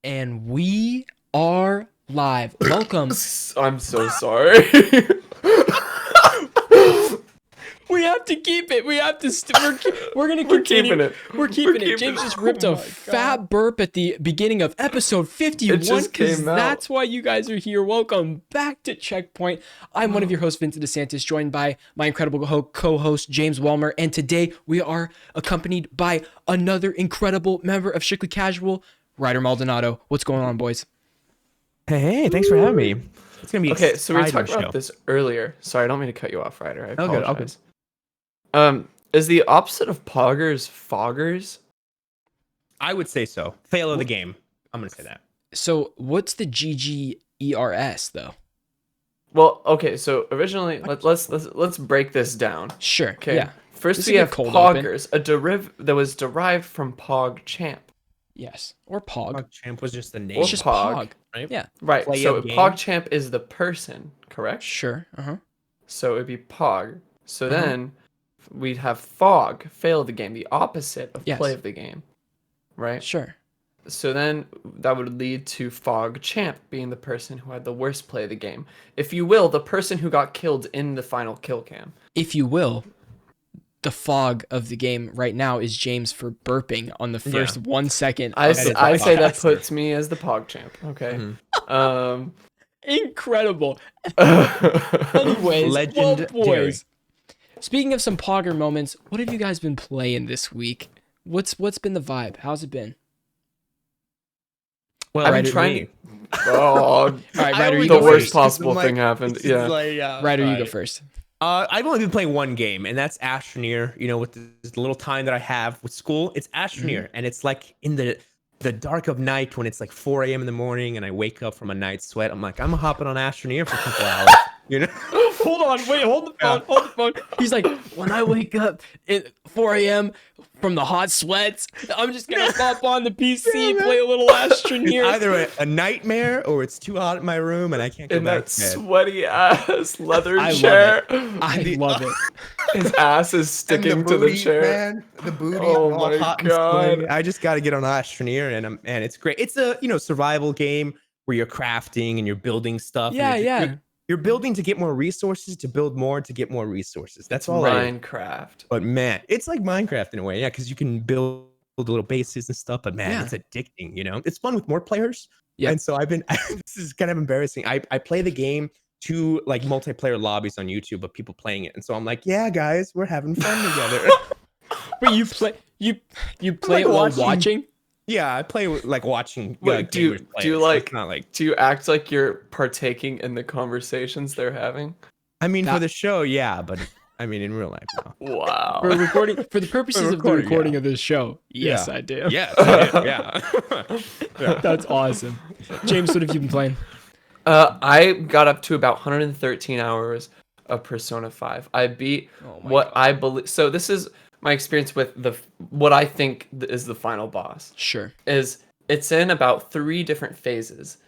And we are live. Welcome. I'm so sorry. We have to keep it. We have to. We're gonna We're continue. keeping it. We're keeping We're it. keeping James it. just ripped Oh a my fat burp at the beginning of episode 51 It just because came out. that's why you guys are here. Welcome back to Checkpoint. I'm one of your hosts, Vincent DeSantis, joined by my incredible co-host James Walmer, and today we are accompanied by another incredible member of Strictly Casual, Ryder Maldonado. What's going on, boys? Hey, thanks for having me. It's gonna be Okay, so we were exciting talking about this earlier. Sorry, I don't mean to cut you off, Ryder. I Oh, good, apologize. all Is the opposite of poggers foggers? I would say so. Fail of the game. I'm gonna say that. So, what's the GGERS though? Well, okay, so originally let's break this down. Sure. Okay. Yeah. First This we is a have cold open. poggers, that was derived from pog champ. Yes. Or Pog. PogChamp was just the name. Or It's just Pog. Pog. right? Yeah. Right. Play so of game. PogChamp is the person, correct? Sure. So it'd be Pog. So Uh-huh. then we'd have Fog, fail of the game, the opposite of Yes. play of the game. Right? Sure. So then that would lead to Fog Champ being the person who had the worst play of the game. If you will, the person who got killed in the final kill cam. If you will, the fog of the game right now is James for burping on the first 1 second. I of say the that podcast. puts me as the Pog Champ. Okay. Incredible. Anyways, Legendary. well, boys. Speaking of some Pogger moments, what have you guys been playing this week? What's been the vibe? How's it been? Well, I've Ryder, been trying. me. Oh, All right, I Ryder, you always go the go worst first. possible Like, thing happened. it's Yeah. like, Ryder, you go alright. first. I've only been playing one game, and that's Astroneer. You know, with this little time that I have with school, it's Astroneer, and it's like in the dark of night when it's like 4 a.m. in the morning, and I wake up from a night sweat. I'm like, I'm hopping on Astroneer for a couple hours. You know. Hold on, wait, hold the phone, hold the phone. He's like, when I wake up at 4 a.m. from the hot sweats, I'm just gonna pop on the PC, play a little It's Astroneer. either a nightmare or it's too hot in my room and I can't go In back that to bed. sweaty ass leather I love chair. I love it. His ass is sticking to the chair. Man, the booty, Oh all my hot and God. sweaty. I just got to get on Astroneer and it's great. It's a survival game where you're crafting and you're building stuff. Yeah, and yeah. You're building to get more resources, to build more, to get more resources. That's all. Minecraft. But man, it's like Minecraft in a way, yeah, because you can build little bases and stuff. But man, Yeah. it's addicting. It's fun with more players. Yeah. And so I've been. This is kind of embarrassing. I play the game to like multiplayer lobbies on YouTube of people playing it, and so I'm like, yeah, guys, we're having fun together. Wait, you play like it while watching- watching? Yeah, I play like watching. Wait, do gamers play you it, so like it's not like? do you act like you're partaking in the conversations they're having? I mean, for That- the show, yeah, but I mean, in real life, no. Wow. For recording, for the purposes of the recording, recording yeah. of this show, yes, Yeah. I do. Yes, yeah. That's awesome. James, what have you been playing? I got up to about 113 hours of Persona 5. I beat Oh my what God. I believe. So this is my experience with what I think is the final boss. Sure. It's in about 3 different phases,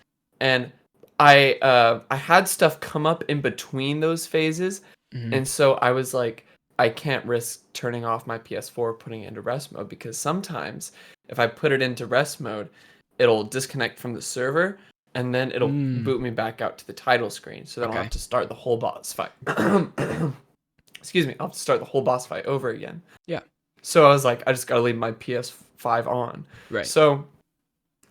and I had stuff come up in between those phases, Mhm. and so I was like, I can't risk turning off my PS4, putting it into rest mode, because sometimes if I put it into rest mode, it'll disconnect from the server, and then it'll boot me back out to the title screen. So then I'll Okay. have to start the whole boss fight. Excuse me, I'll have to start the whole boss fight over again. Yeah. So I was like, I just gotta leave my PS5 on. Right. So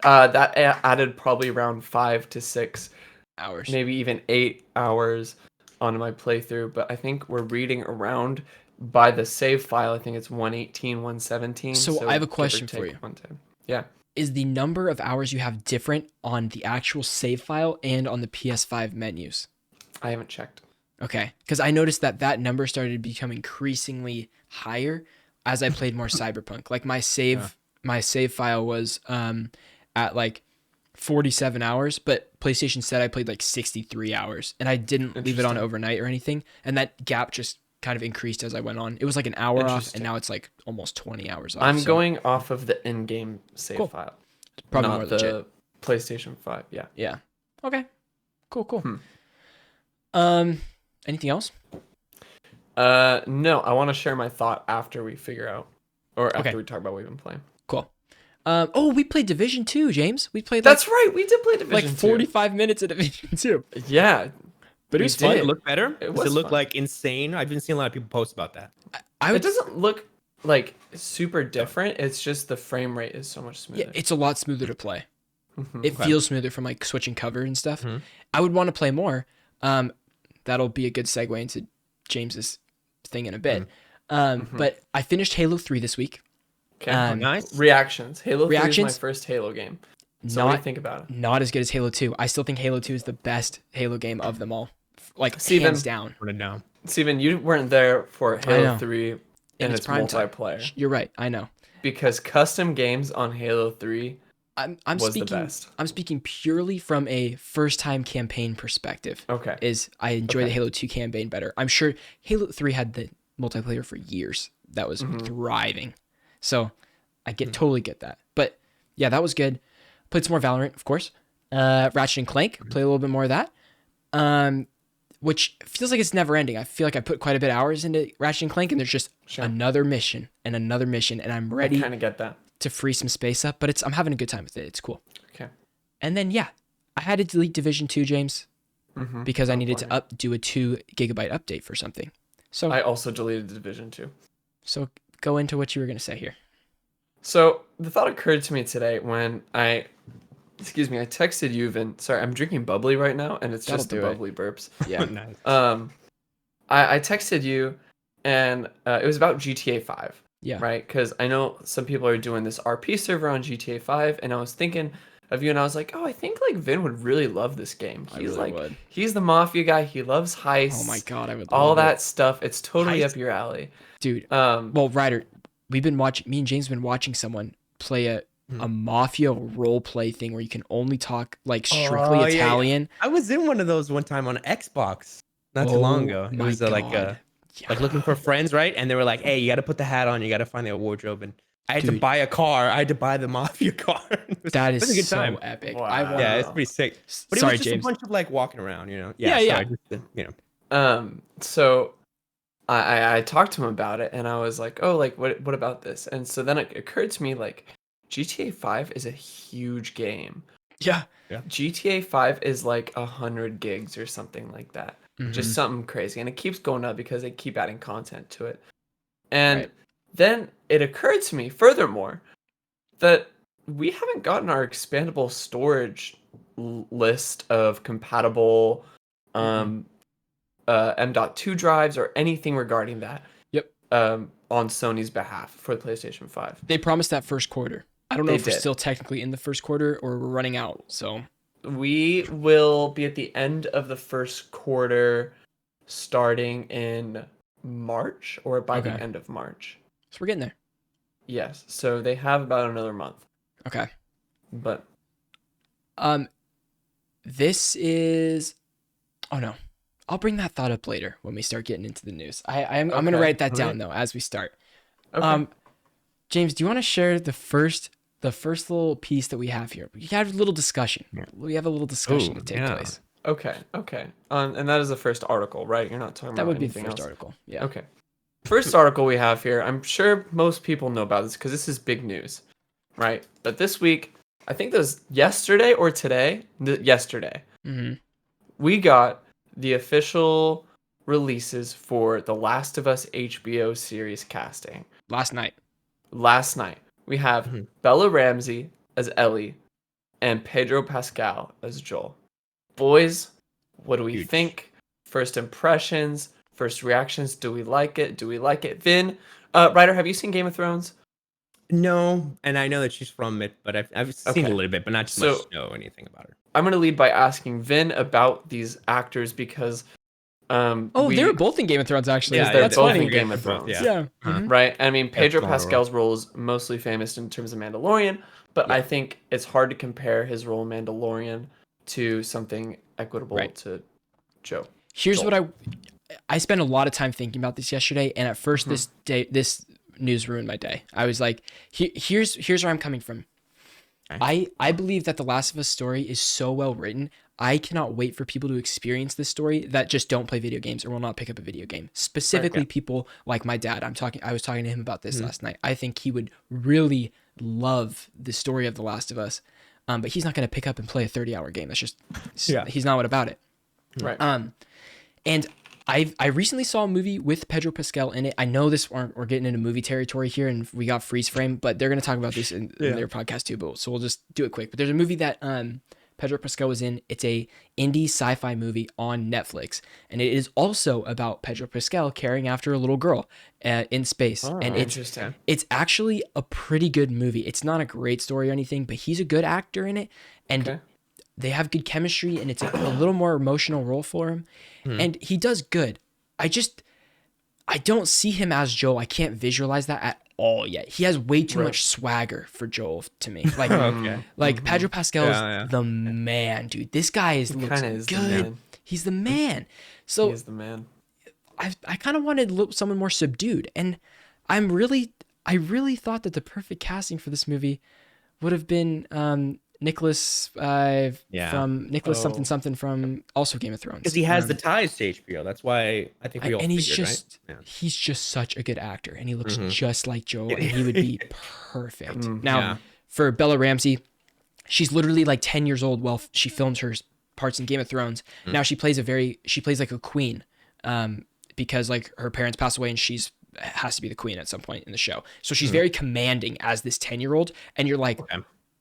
that added probably around 5 to 6, Hours. maybe even 8 hours onto my playthrough. But I think we're reading around by the save file. I think it's 118, 117. So I have a give or question for take you. 110. Yeah. Is the number of hours you have different on the actual save file and on the PS5 menus? I haven't checked. Okay, because I noticed that number started to become increasingly higher as I played more Cyberpunk. Like my save file was at like 47 hours, but PlayStation said I played like 63 hours, and I didn't leave it on Interesting. overnight or anything, and that gap just kind of increased as I went on. It was like an hour off, Interesting. and now it's like almost 20 hours off. I'm so going off of the in-game save Cool. file, probably not more the legit. PlayStation 5. Yeah. Yeah. Okay. Cool. Hmm. Anything else? No, I want to share my thought after we figure out, or after Okay. we talk about what we've been playing. Cool. We played Division 2, James. We played That's right. We did play Division 2. 45 minutes of Division 2. Yeah. But it was fun. Did it look better? It Does it was look fun. like insane? I've been seeing a lot of people post about that. It doesn't look like super different. It's just the frame rate is so much smoother. Yeah, it's a lot smoother to play. Mhm. It feels smoother from like switching cover and stuff. Mhm. I would want to play more. That'll be a good segue into James's thing in a bit. But I finished Halo 3 this week. Okay. Nice. Reactions. Halo 3 is my Reactions? first Halo game. So what do you think about it? Not as good as Halo 2. I still think Halo 2 is the best Halo game of them all. Like, Steven, hands down. Put it down. Steven, you weren't there for know. Halo 3 In and its its prime time. multiplayer. You're right. I know. Because custom games on Halo 3 I'm was speaking, the best. I'm speaking purely from a first-time campaign perspective. Okay. I enjoy the Halo 2 campaign better. I'm sure Halo 3 had the multiplayer for years. That was thriving. So I totally get that. But yeah, that was good. Played some more Valorant, of course. Ratchet and Clank, played a little bit more of that. Which feels like it's never ending. I feel like I put quite a bit of hours into Ratchet and Clank, and there's just another mission, and I'm ready I kind of get that. to free some space up, but I'm having a good time with it. It's cool. Okay. And then I had to delete Division 2, James, because I needed to do a 2 gigabyte update for something. So I also deleted Division 2. So go into what you were going to say here. So the thought occurred to me today when I texted you, Vin. Sorry, I'm drinking bubbly right now, and it's just the That'll do bubbly burps. Yeah. Nice. I texted you, and it was about GTA 5. Yeah. Right? Because I know some people are doing this RP server on GTA 5, and I was thinking of you, and I was like, oh, I think like Vin would really love this game. He's he's the mafia guy. He loves heists. Oh my God, I would all love that it. stuff. It's totally Heist? up your alley, Dude. Well, Ryder, me and James have been watching someone play a mafia role play thing where you can only talk like strictly Italian. I was in one of those one time on Xbox not too long ago. It was like looking for friends, right? And they were like, "Hey, you got to put the hat on. You got to find the wardrobe." And I had to buy a car. I had to buy the mafia car. That was is a good so time. epic. Wow. I It's pretty sick. But Sorry, it was just James. a bunch of like walking around, you know. Yeah. So I talked to him about it, and I was like, oh, like what about this? And so then it occurred to me like GTA 5 is a huge game. Yeah. GTA 5 is like 100 gigs or something like that. Just something crazy, and it keeps going up because they keep adding content to it. And then it occurred to me, furthermore, that we haven't gotten our expandable storage list of compatible M.2 drives or anything regarding that. Yep. On Sony's behalf for the PlayStation 5. They promised that first quarter. I don't know if we're did. still technically in the first quarter or we're running out. So We will be at the end of the first quarter starting in March or by the end of March. So we're getting there. Yes. So they have about another month. Okay. But this is no. I'll bring that thought up later when we start getting into the news. I'm going to write that down though as we start. okay. James, do you want to share the first little piece that we have here? We have a little discussion. We have a little discussion to take place. Okay. And that is the first article, right? You're not talking That about would be the anything first else. article. Yeah. Okay. First article we have here. I'm sure most people know about this because this is big news, right? But this week, I think it was yesterday or today. Yesterday, we got the official releases for The Last of Us HBO series casting. Last night. We have Bella Ramsey as Ellie and Pedro Pascal as Joel. Boys, what do we think? First impressions, first reactions. Do we like it? Vin, Ryder, have you seen Game of Thrones? No, and I know that she's from it, but I've seen a little bit, but not too much to know anything about her. I'm going to lead by asking Vin about these actors because they were both in Game of Thrones actually. Yeah, That's both funny. in Game of Thrones. Yeah. Right? I mean, Pedro Pascal's role is mostly famous in terms of Mandalorian, but I think it's hard to compare his role in Mandalorian to something equitable to Joe. Here's what I spent a lot of time thinking about this yesterday, and at first this news ruined my day. I was like, here's where I'm coming from. I believe that the Last of Us story is so well written. I cannot wait for people to experience this story that just don't play video games or will not pick up a video game. Specifically, people like my dad. I was talking to him about this last night. I think he would really love the story of The Last of Us, but he's not going to pick up and play a 30-hour game. That's just Yeah. he's not about it. Right. And I recently saw a movie with Pedro Pascal in it. I know we're getting into movie territory here, and we got freeze frame, but they're going to talk about this in their podcast too. But so we'll just do it quick. But there's a movie that Pedro Pascal was in. It's a indie sci-fi movie on Netflix, and it is also about Pedro Pascal caring after a little girl in space. And it's actually a pretty good movie. It's not a great story or anything, but he's a good actor in it, and they have good chemistry, and it's a little more emotional role for him, and he does good. I don't see him as Joel. I can't visualize that at all yet. He has way too much swagger for Joel to me. Like Pedro Pascal is the man, dude. This guy looks good. He's the man. So he is the man. I kind of wanted someone more subdued, and I really thought that the perfect casting for this movie would have been Nicholas from Nicholas something from also Game of Thrones, because he has the ties to HBO. That's why I think we all and figured, he's just such a good actor, and he looks just like Joel, and he would be perfect. Now for Bella Ramsey, she's literally like 10 years old while she films her parts in Game of Thrones. Now she plays like a queen, because like her parents passed away, and has to be the queen at some point in the show. So she's very commanding as this 10-year-old, and you're like,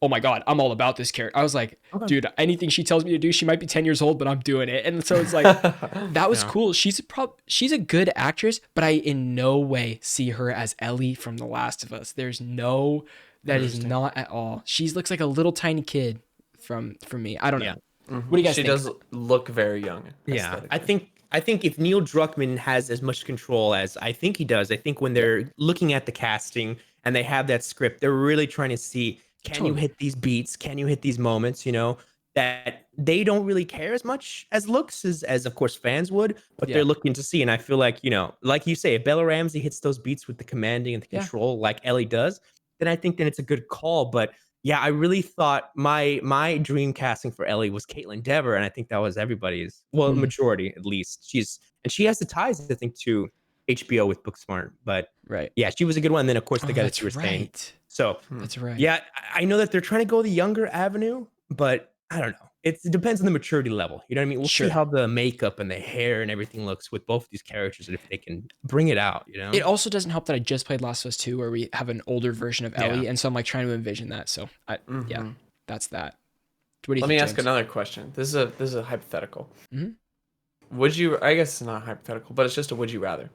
oh my God, I'm all about this character. I was like, dude, anything she tells me to do, she might be 10 years old, but I'm doing it. And so it's like, that was cool. She's a good actress, but I in no way see her as Ellie from The Last of Us. That is not at all. She looks like a little tiny kid from me. I don't know. What do you guys think? She does look very young. Yeah, I think if Neil Druckmann has as much control as I think he does, I think when they're looking at the casting and they have that script, they're really trying to see, can you hit these beats? Can you hit these moments? That they don't really care as much as looks as of course fans would, but they're looking to see. And I feel like, like you say, if Bella Ramsey hits those beats with the commanding and the control like Ellie does, then I think it's a good call. But yeah, I really thought my dream casting for Ellie was Caitlin Dever, and I think that was everybody's, well, majority at least. She has the ties, I think, to HBO with Booksmart, but yeah, she was a good one. And then of course the guy that you were saying. So that's right. Yeah, I know that they're trying to go the younger avenue, but I don't know. It depends on the maturity level. You know what I mean? We'll see how the makeup and the hair and everything looks with both of these characters, and if they can bring it out. It also doesn't help that I just played Last of Us 2, where we have an older version of Ellie, and so I'm like trying to envision that. So that's that. What do you Let think, me ask James? another question. This is a hypothetical. Would you? I guess it's not hypothetical, but it's just a would you rather.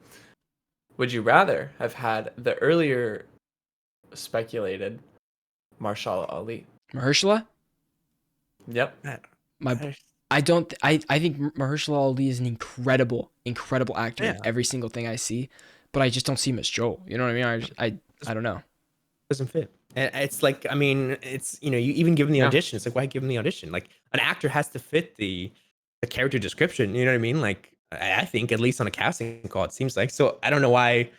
Would you rather have had the earlier speculated Mahershala Ali? Mahershala? Yep. I think Mahershala Ali is an incredible actor in every single thing I see, but I just don't see him as Joel. You know what I mean? I don't know. Doesn't fit. And it's like, I mean, it's, you even give him the audition. It's like, why give him the audition? Like, an actor has to fit the character description. You know what I mean? Like, I think, at least on a casting call, it seems like. So I don't know why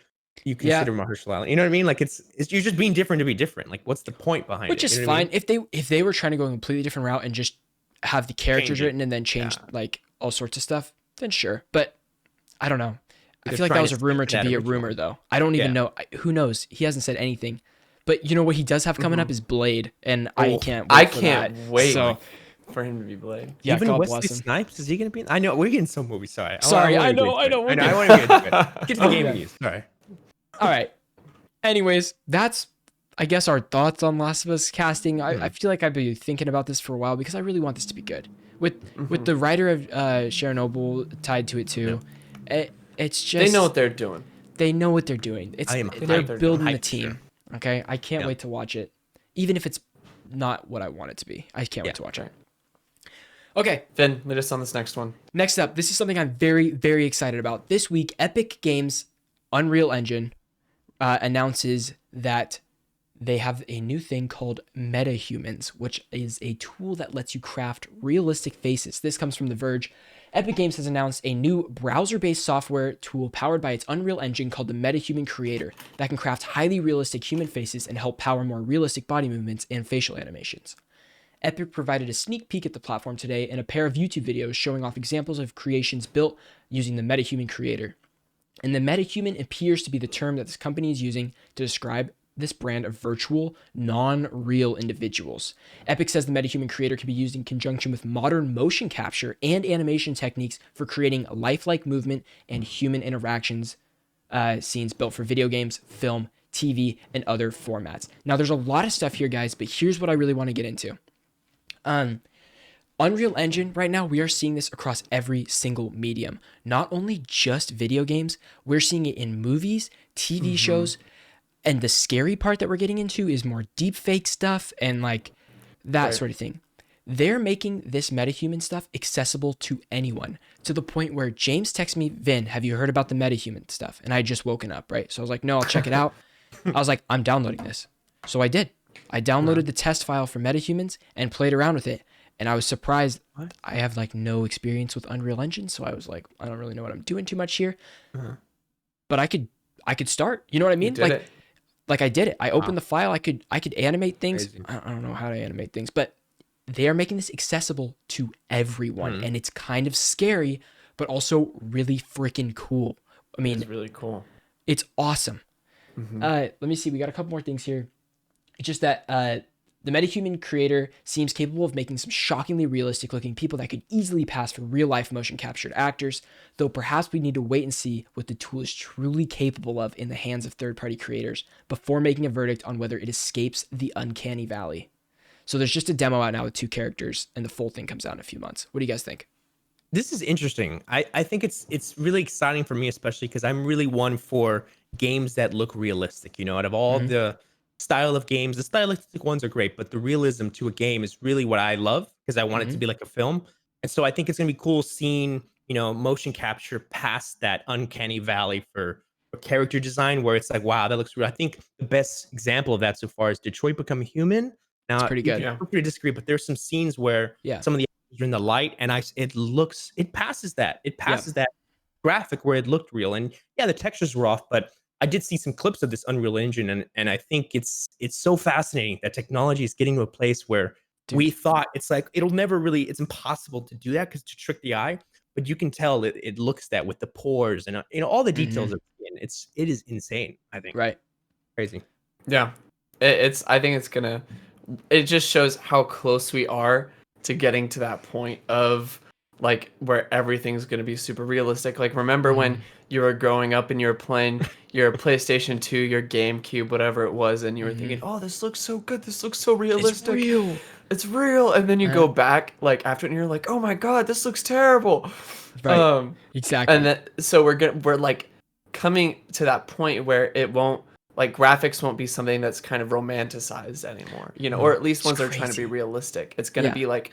you consider Mahershala Ali. You know what I mean? Like, it's you're just being different to be different. Like, what's the point behind it? Which is fine. I mean? If they were trying to go a completely different route and just have the characters written and then change like all sorts of stuff, then sure. But I don't know. I feel like that was a rumor to be a rumor, though. I don't even know. Who knows? He hasn't said anything. But you know what he does have coming up is Blade, and I can't wait for him to be Blade. Yeah, even God Wesley bless him. Snipes, is he going to be? I know we're getting some movies. Sorry. I know. I want to get into it. Get to the game news. Sorry. All right. Anyways, that's, I guess, our thoughts on Last of Us casting. I feel like I've been thinking about this for a while because I really want this to be good. With the writer of Chernobyl tied to it too, it's just they know what they're doing. They know what they're doing. They're building the team. Okay, I can't wait to watch it, even if it's not what I want it to be. I can't wait to watch it. Okay, Finn, lead us on this next one. Next up, this is something I'm very, very excited about. This week, Epic Games Unreal Engine announces that they have a new thing called Metahumans, which is a tool that lets you craft realistic faces. This comes from The Verge. Epic Games has announced a new browser-based software tool powered by its Unreal Engine called the Metahuman Creator that can craft highly realistic human faces and help power more realistic body movements and facial animations. Epic provided a sneak peek at the platform today in a pair of YouTube videos showing off examples of creations built using the Metahuman Creator. And the Metahuman appears to be the term that this company is using to describe this brand of virtual, non-real individuals. Epic says the Metahuman creator can be used in conjunction with modern motion capture and animation techniques for creating lifelike movement and human interactions scenes built for video games, film, TV, and other formats. Now, there's a lot of stuff here, guys, but here's what I really want to get into. Unreal Engine, right now, we are seeing this across every single medium. Not only just video games, we're seeing it in movies, TV shows, and the scary part that we're getting into is more deep fake stuff and like that sort of thing. They're making this Metahuman stuff accessible to anyone, to the point where James texted me, Vin, have you heard about the Metahuman stuff? And I had just woken up, right? So I was like, no, I'll check it out. I was like, I'm downloading this. So I did. I downloaded the test file for Metahumans and played around with it. And I was surprised. I have like no experience with Unreal Engine, so I was like, I don't really know what I'm doing too much here. But I could start. You know what I mean? Like I did it. I opened the file. I could animate things. I don't know how to animate things, but they are making this accessible to everyone, and it's kind of scary, but also really freaking cool. I mean, It's really cool. it's awesome. Let me see. We got a couple more things here. It's just that the Metahuman creator seems capable of making some shockingly realistic looking people that could easily pass for real life motion captured actors, though perhaps we need to wait and see what the tool is truly capable of in the hands of third party creators before making a verdict on whether it escapes the uncanny valley. So there's just a demo out now with 2 characters, and the full thing comes out in a few months. What do you guys think? This is interesting. I think it's really exciting for me, especially because I'm really one for games that look realistic. Out of all the style of games, the stylistic ones are great, but the realism to a game is really what I love because I want it to be like a film. And so I think it's gonna be cool seeing motion capture past that uncanny valley for character design, where it's like, wow, that looks real. I think the best example of that so far is Detroit Become Human. Now, It's pretty good. I pretty disagree, but there's some scenes where some of the actors are in the light, and it passes that that graphic where it looked real. And yeah, the textures were off, but I did see some clips of this Unreal Engine, and I think it's so fascinating that technology is getting to a place where we thought it's like it's impossible to do that because to trick the eye, but you can tell it looks that with the pores and all the details of it. It is insane. I think crazy. Yeah, I think it's gonna. It just shows how close we are to getting to that point of like where everything's going to be super realistic. Like remember when you were growing up and you were playing your PlayStation 2, your GameCube, whatever it was, and you were thinking, oh, this looks so good, this looks so realistic, it's real, and then you go back like after and you're like, oh my god, this looks terrible. Exactly. And then so we're like coming to that point where it won't, like, graphics won't be something that's kind of romanticized anymore, or at least once they're trying to be realistic. It's going to be like,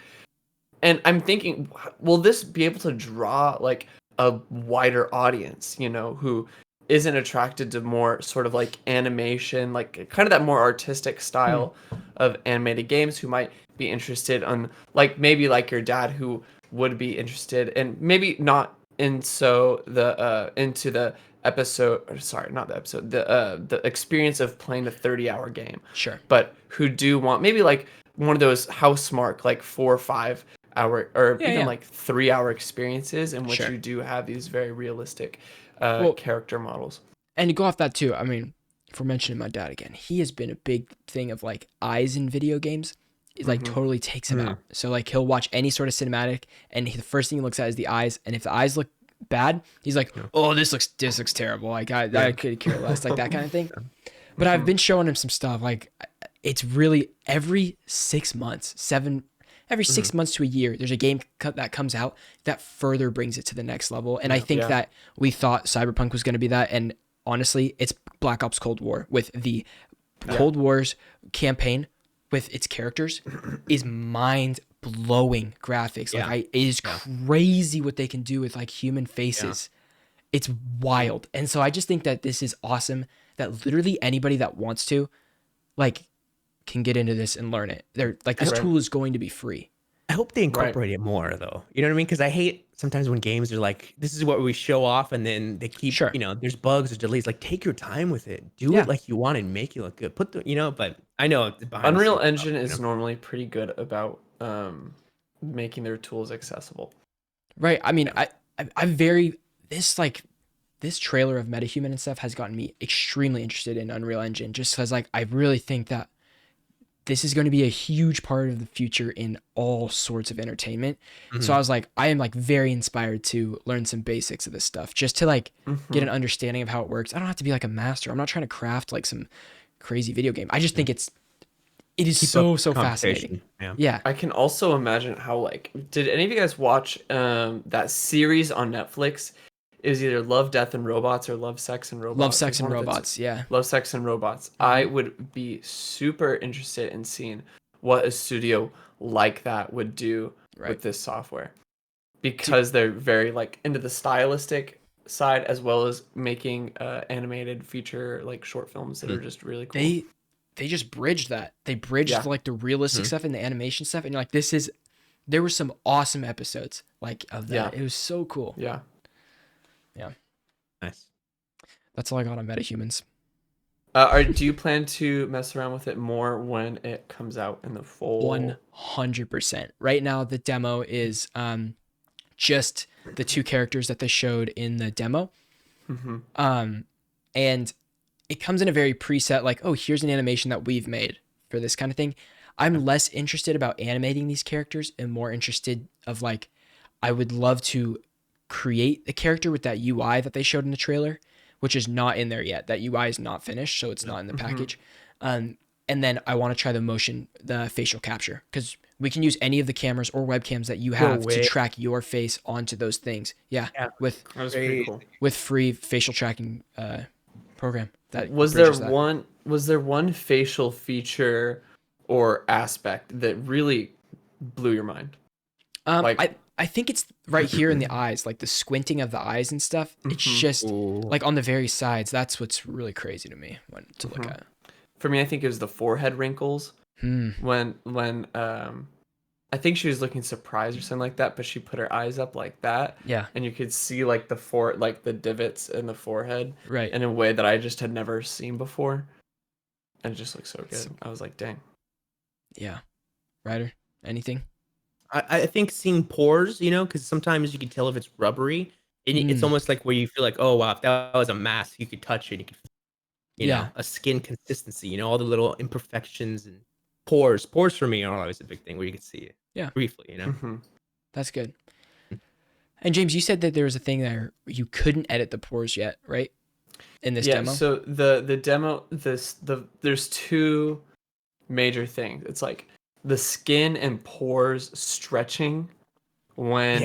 and I'm thinking, will this be able to draw like a wider audience, who isn't attracted to more sort of like animation, like kind of that more artistic style of animated games, who might be interested on like maybe like your dad who would be interested and maybe not into the experience of playing a 30-hour game. Sure. But who do want maybe like one of those Housemarque like 4 or 5 hour or like 3-hour experiences in which you do have these very realistic character models. And to go off that too, I mean, if we're mentioning my dad again, he has been a big thing of like eyes in video games. It like totally takes him out. So like he'll watch any sort of cinematic and the first thing he looks at is the eyes, and if the eyes look bad, he's like, oh, this looks terrible, like I could care less, like that kind of thing. But I've been showing him some stuff, like it's really every 6 months to a year there's a game that comes out that further brings it to the next level. And I think that we thought Cyberpunk was going to be that, and honestly it's Black Ops Cold War with the Cold War's campaign with its characters is mind-blowing graphics. Like it is crazy what they can do with like human faces. It's wild. And so I just think that this is awesome, that literally anybody that wants to like can get into this and learn it. They're like, this tool is going to be free. I hope they incorporate it more though. You know what I mean? Because I hate sometimes when games are like, this is what we show off, and then they keep, there's bugs or delays. Like, take your time with it. Do it like you want and make it look good. Put the, but I know Unreal Engine is normally pretty good about making their tools accessible. Right. I mean, this trailer of Metahuman and stuff has gotten me extremely interested in Unreal Engine, just because like I really think that this is going to be a huge part of the future in all sorts of entertainment. So I was like, I am like very inspired to learn some basics of this stuff, just to like get an understanding of how it works. I don't have to be like a master. I'm not trying to craft like some crazy video game. I just think it is so fascinating. Yeah. I can also imagine how like, did any of you guys watch that series on Netflix? It was either Love, Death, and Robots or Love, Sex, and Robots. Love, Sex, and Robots, yeah. Love, Sex, and Robots. I would be super interested in seeing what a studio like that would do with this software. Because they're very like into the stylistic side as well as making animated feature like short films that are just really cool. They just bridged that. They bridged like the realistic stuff and the animation stuff. And you're like, there were some awesome episodes like of that. It was so cool. Yeah. Nice. That's all I got on Metahumans. Do you plan to mess around with it more when it comes out in the full? 100%. Right now, the demo is just the 2 characters that they showed in the demo. And it comes in a very preset, like, oh, here's an animation that we've made for this kind of thing. I'm less interested about animating these characters and more interested of like, I would love to create the character with that UI that they showed in the trailer, which is not in there yet. That UI is not finished, so it's not in the package. And then I want to try the facial capture, because we can use any of the cameras or webcams that you have to track your face onto those things. Yeah. With pretty cool. With free facial tracking program. That was there one facial feature or aspect that really blew your mind? I think it's right here in the eyes, like the squinting of the eyes and stuff. It's just like on the very sides. That's what's really crazy to me to look at. For me, I think it was the forehead wrinkles. When I think she was looking surprised or something like that, but she put her eyes up like that. Yeah. And you could see like the divots in the forehead. Right. In a way that I just had never seen before. And it just looks so good. I was like, dang. Yeah. Ryder, anything? I think seeing pores, because sometimes you can tell if it's rubbery. And it's almost like where you feel like, oh, wow, if that was a mask, you could touch it. You could, know, a skin consistency, all the little imperfections and pores. Pores for me are always a big thing where you can see it briefly, That's good. And James, you said that there was a thing there you couldn't edit the pores yet, right? In this demo? So the demo, there's 2 major things. It's like the skin and pores stretching when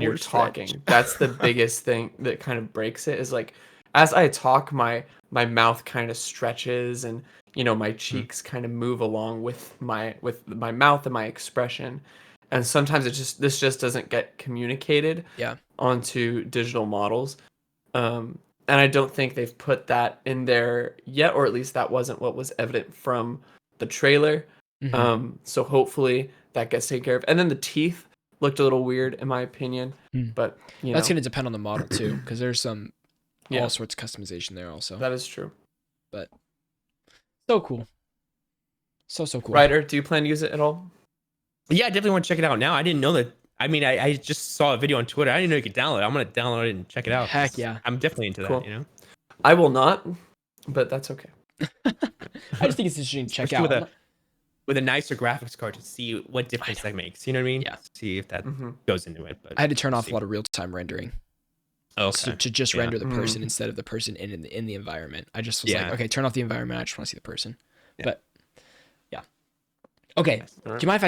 you're talking. That's the biggest thing that kind of breaks it, is like as I talk, my mouth kind of stretches and my cheeks kind of move along with my mouth and my expression. And sometimes this just doesn't get communicated onto digital models. And I don't think they've put that in there yet, or at least that wasn't what was evident from the trailer. So hopefully that gets taken care of. And then the teeth looked a little weird in my opinion, but that's going to depend on the model too, because there's some all sorts of customization there also. That is true. But so cool. So cool. Ryder, do you plan to use it at all? Yeah, I definitely want to check it out now. I didn't know that. I mean, I just saw a video on Twitter. I didn't know you could download it. I'm going to download it and check it out. Heck yeah. I'm definitely into that, I will not, but that's okay. I just think it's interesting to check out. With a nicer graphics card to see what difference that makes. You know what I mean? Yeah. See if that goes into it. But I had to turn off a lot of real-time rendering. Okay. To just render the person instead of the person in the environment. I just was like, okay, turn off the environment. I just want to see the person. Yeah. But okay. Right. Do you mind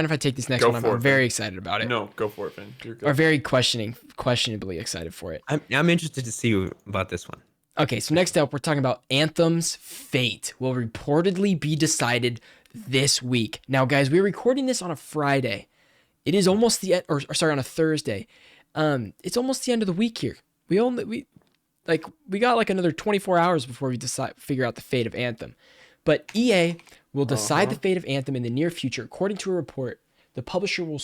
if I take this next one? I'm very excited about it. No, go for it, Finn. You're good. Or very questionably excited for it. I'm interested to see about this one. Okay, so next up, we're talking about Anthem's fate will reportedly be decided this week. Now, guys, we're recording this on a Friday. It is almost on a Thursday. It's almost the end of the week here. We got like another 24 hours before we figure out the fate of Anthem. But EA will decide the fate of Anthem in the near future. According to a report, the publisher will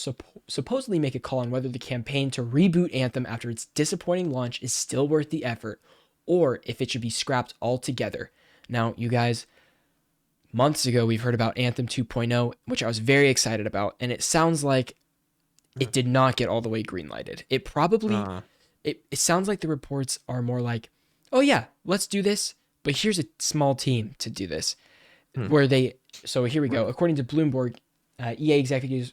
supposedly make a call on whether the campaign to reboot Anthem after its disappointing launch is still worth the effort, or if it should be scrapped altogether. Now, you guys, months ago, we've heard about Anthem 2.0, which I was very excited about, and it sounds like it did not get all the way greenlighted. It probably it sounds like the reports are more like, oh yeah, let's do this, but here's a small team to do this. Where so here we go. According to Bloomberg, EA executives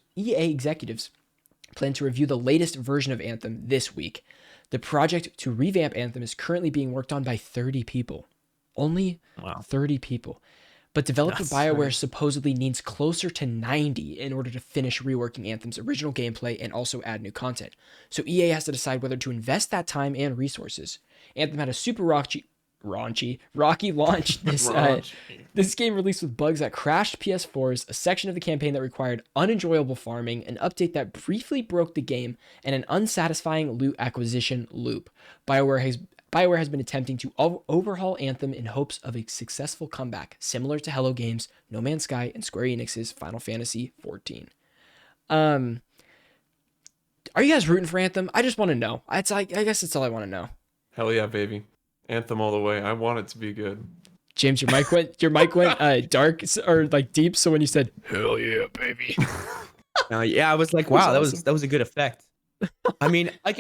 plan to review the latest version of Anthem this week. The project to revamp Anthem is currently being worked on by 30 people. Only 30 people. But developer BioWare supposedly needs closer to 90 in order to finish reworking Anthem's original gameplay and also add new content. So EA has to decide whether to invest that time and resources. Anthem had a super rocky launch. This game released with bugs that crashed PS4s, a section of the campaign that required unenjoyable farming, an update that briefly broke the game, and an unsatisfying loot acquisition loop. BioWare has been attempting to overhaul Anthem in hopes of a successful comeback, similar to Hello Games, No Man's Sky, and Square Enix's Final Fantasy XIV. Are you guys rooting for Anthem? I just want to know. I guess that's all I want to know. Hell yeah, baby. Anthem all the way. I want it to be good. James, your mic went dark or like deep. So when you said "hell yeah, baby," I was like, wow, that was a good effect. I mean, I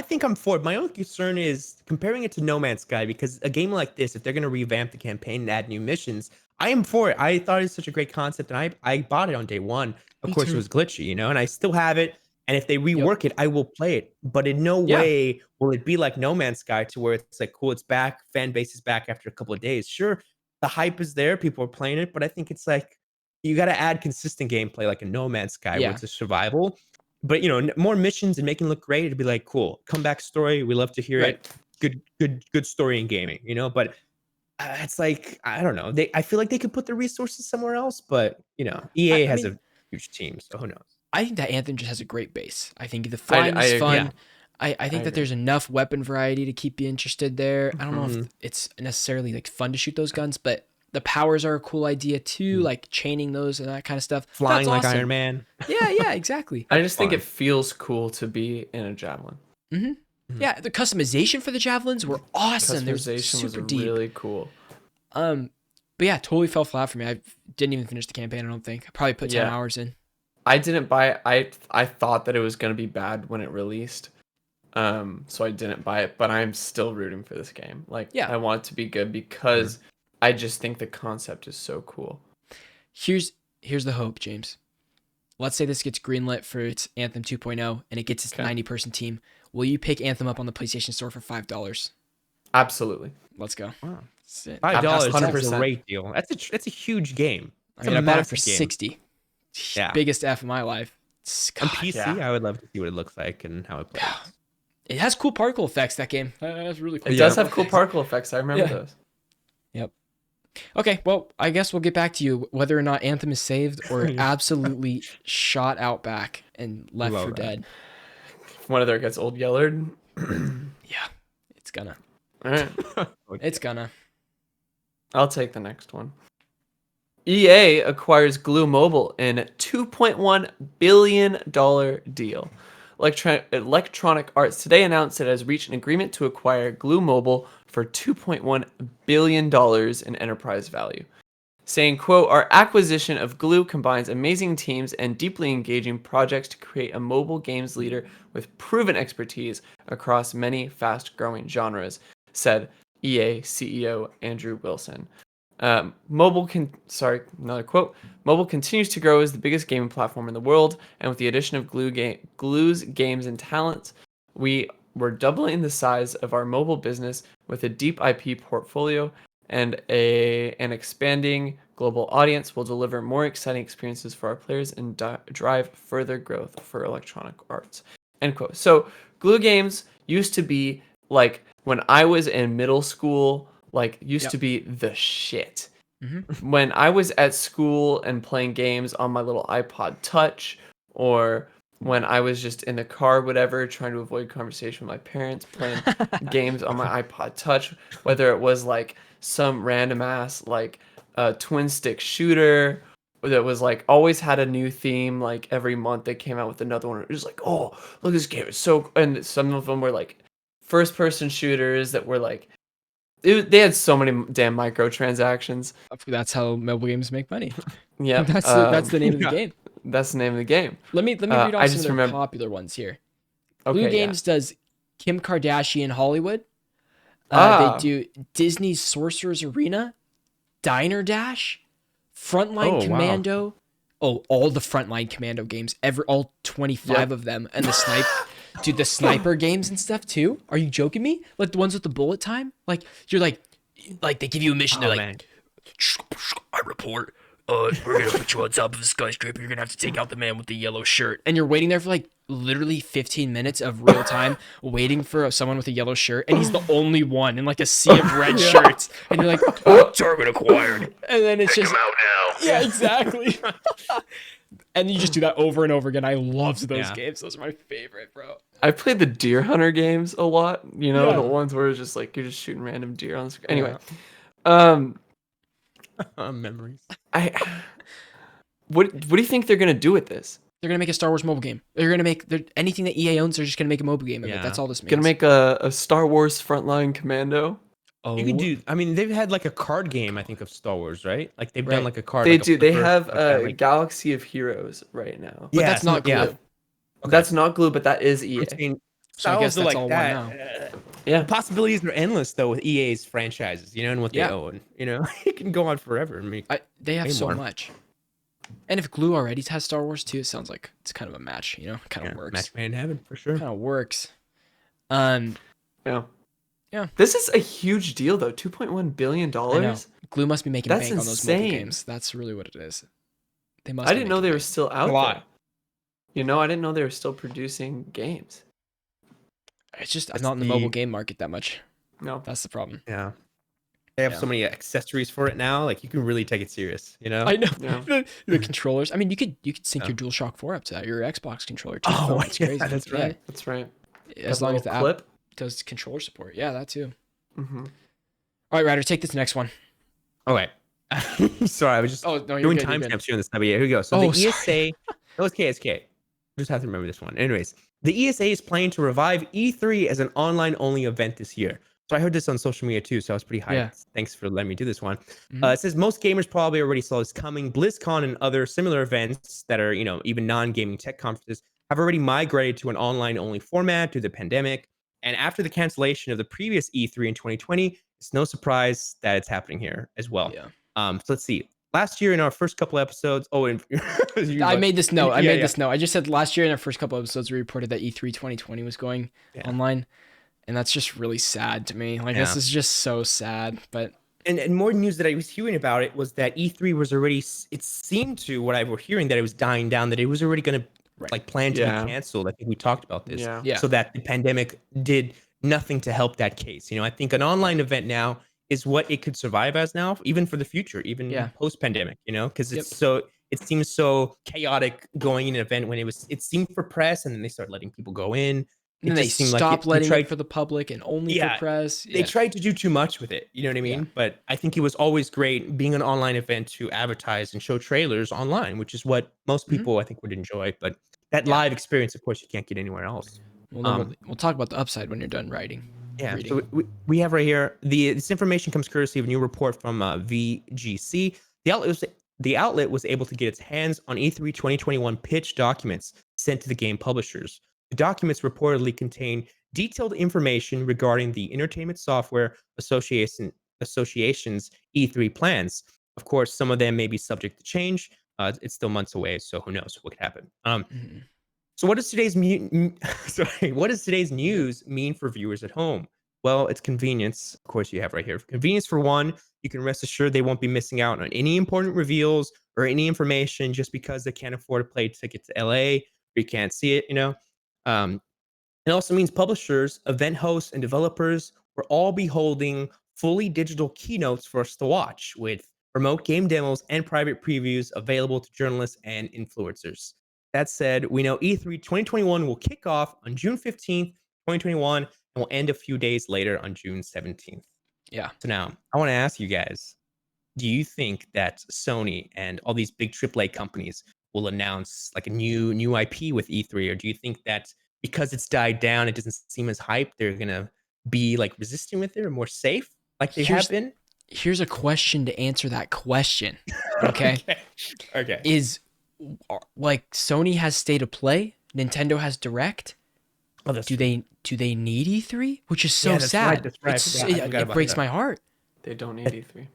think I'm for it. My only concern is comparing it to No Man's Sky, because a game like this, if they're gonna revamp the campaign and add new missions, I am for it. I thought it was such a great concept, and I bought it on day one. Of course, it was glitchy, and I still have it. And if they rework it, I will play it. But in no way will it be like No Man's Sky, to where it's like, cool, it's back, fan base is back after a couple of days. Sure, the hype is there, people are playing it, but I think it's like you got to add consistent gameplay, like a No Man's Sky, where it's a survival. But more missions and making it look great. It'd be like, cool, comeback story. We love to hear it. Good story in gaming, But it's like, I don't know. I feel like they could put their resources somewhere else, but EA has a huge team, so who knows? I think that Anthem just has a great base. I think the flying is fun. Yeah. I think that there's enough weapon variety to keep you interested there. I don't know if it's necessarily like fun to shoot those guns, but the powers are a cool idea too, like chaining those and that kind of stuff. Flying like Iron Man. Yeah, exactly. I just think it feels cool to be in a javelin. Yeah, the customization for the javelins were awesome. They're super deep. Really cool. But yeah, totally fell flat for me. I didn't even finish the campaign, I don't think. I probably put 10 hours in. I didn't buy it. I thought that it was going to be bad when it released. So I didn't buy it, but I'm still rooting for this game. I want it to be good because I just think the concept is so cool. Here's the hope, James. Let's say this gets greenlit for its Anthem 2.0 and it gets its 90-person team. Will you pick Anthem up on the PlayStation Store for $5? Absolutely. Let's go. Wow. $5 is a great deal. That's a huge game. I bought it for $60. Yeah. Biggest F in my life. On PC, I would love to see what it looks like and how it plays. It has cool particle effects, that game. That's really cool. It does have cool particle effects. I remember those. Yep. Okay, well, I guess we'll get back to you whether or not Anthem is saved or absolutely shot out back and left for dead. If one of there gets old Yellard. Yeah, it's gonna. All right. It's gonna. I'll take the next one. EA acquires Glue Mobile in a $2.1 billion deal. Electronic Arts today announced it has reached an agreement to acquire Glue Mobile for $2.1 billion in enterprise value. Saying, quote, "Our acquisition of Glue combines amazing teams and deeply engaging projects to create a mobile games leader with proven expertise across many fast-growing genres," said EA CEO Andrew Wilson. Mobile continues to grow as the biggest gaming platform in the world, and with the addition of Glue's games and talents, we're doubling the size of our mobile business with a deep IP portfolio and an expanding global audience. Will deliver more exciting experiences for our players and drive further growth for Electronic Arts. End quote. So Glue games used to be like when I was in middle school. Used to be the shit. When I was at school and playing games on my little iPod Touch, or when I was just in the car, whatever, trying to avoid conversation with my parents, playing games on my iPod Touch, whether it was like some random ass twin stick shooter that was always had a new theme, every month they came out with another one. It was like, oh, look, this game is so, and some of them were first person shooters that were they had so many damn microtransactions. That's how mobile games make money. Yeah, that's the name of the game. That's the name of the game. Let me read off some of the popular ones here. Blue Games does Kim Kardashian Hollywood. They do Disney's Sorcerer's Arena, Diner Dash, Frontline Commando. Wow. Oh, all the Frontline Commando games, all 25 of them, and the sniper games and stuff too. Are you joking me? Like the ones with the bullet time? Like you're like they give you a mission. They're like, man. I report. We're gonna put you on top of a skyscraper. You're gonna have to take out the man with the yellow shirt, and you're waiting there for like literally 15 minutes of real time waiting for someone with a yellow shirt, and he's the only one in like a sea of red shirts, and you're like, target acquired, and then it's just Come out now. yeah, exactly. And you just do that over and over again. I loved those games. Those are my favorite, bro. I played the Deer Hunter games a lot. You know, the ones where it's just like you're just shooting random deer on the screen. Anyway, Memories. What do you think they're gonna do with this? They're gonna make a Star Wars mobile game. They're gonna make anything that EA owns. They're just gonna make a mobile game of it. That's all this means. Gonna make a Star Wars Frontline Commando. Oh, You can do. I mean, they've had like a card game, I think, of Star Wars, right? Like they've done like a card. They like a do. They flipper, have like Galaxy of Heroes right now. but that's not glue. Okay. That's not glue, but that is EA. I'm saying So I guess styles are that's like all that. one now. Yeah. The possibilities are endless though with EA's franchises, and what they own. It can go on forever. And make They have way so more. much. And if Glue already has Star Wars too, it sounds like it's kind of a match. Kind of works. match made in heaven for sure. Kind of works. Yeah. Yeah. This is a huge deal though. $2.1 billion. I know. Glue must be making That's bank on those mobile insane. games. That's really what it is. They must. I be didn't know making they were bank. still out A lot. there. I didn't know they were still producing games. It's just That's not in the the- mobile game market that much. No. That's the problem. Yeah. They have so many accessories for it now. Like you can really take it serious. I know. Yeah. The controllers. I mean, you could sync your DualShock 4 up to that, your Xbox controller too. Oh, It's crazy. that's right. That's right. As Got a long as the little app clip. does controller support. Yeah, that too. Mm-hmm. All right, Ryder, take this next one. Okay. Sorry, I was just Oh no, you're doing good, you're good. timestamps here on this. But yeah, here we go. So Oh, the ESA. No, it's okay. Just have to remember this one. Anyways, the ESA is planning to revive E3 as an online-only event this year. So I heard this on social media too, so I was pretty hyped. Yeah. Thanks for letting me do this one. Mhm. It says most gamers probably already saw this coming. BlizzCon and other similar events that are, even non-gaming tech conferences have already migrated to an online-only format due to the pandemic. And after the cancellation of the previous E3 in 2020, it's no surprise that it's happening here as well. Yeah. So let's see. Last year in our first couple episodes, I made this note. This note. I just said last year in our first couple episodes, we reported that E3 2020 was going online. And that's just really sad to me. Like, this is just so sad. But and more news that I was hearing about it was that E3 was already, it seemed to what I were hearing that it was dying down, that it was already going to like plan to be canceled. I think we talked about this. Yeah. So that the pandemic did nothing to help that case. I think an online event now is what it could survive as now, even for the future, even post-pandemic, because it's it seems so chaotic going in an event when it seemed for press and then they start letting people go in. And then they stopped letting it for the public and only for press. They tried to do too much with it. You know what I mean? Yeah. But I think it was always great being an online event to advertise and show trailers online, which is what most people I think would enjoy. But that live experience, of course, you can't get anywhere else. Well, we'll talk about the upside when you're done writing. Yeah. reading. So we have right here, this information comes courtesy of a new report from VGC. The outlet was able to get its hands on E3 2021 pitch documents sent to the game publishers. The documents reportedly contain detailed information regarding the Entertainment Software Association's E3 plans. Of course, some of them may be subject to change. It's still months away, so who knows what could happen. So what does today's news mean for viewers at home? Well, it's convenience. Of course, you have right here. Convenience for one, you can rest assured they won't be missing out on any important reveals or any information just because they can't afford to play a ticket to LA or you can't see it, It also means publishers, event hosts, and developers will all be holding fully digital keynotes for us to watch with remote game demos and private previews available to journalists and influencers. That said, we know E3 2021 will kick off on June 15th, 2021, and will end a few days later on June 17th. Yeah. So now, I want to ask you guys, do you think that Sony and all these big AAA companies will announce like a new IP with E3? Or do you think that because it's died down, it doesn't seem as hype, they're going to be like resisting with it or more safe like they have been? Here's a question to answer that question. Okay. Okay. Is like Sony has State of Play, Nintendo has Direct. Oh, that's do they need E3? Which is so Yeah, that's sad. right, that's right. It's, I forgot it about breaks that. my heart. They don't need E3.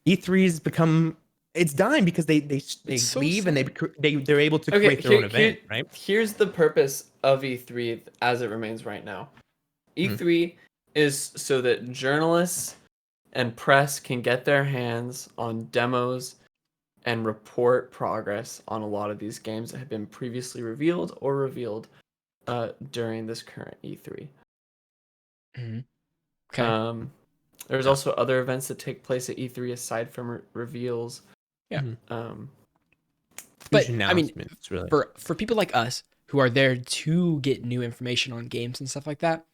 E3's become it's dying because they It's so leave and sad. they're able to create their own event, right? Here's the purpose of E3 as it remains right now. E3 is so that journalists and press can get their hands on demos and report progress on a lot of these games that have been previously revealed or revealed during this current E3. Okay. There's also other events that take place at E3 aside from reveals. Yeah. Huge But I mean, announcements, really. for people like us who are there to get new information on games and stuff like that,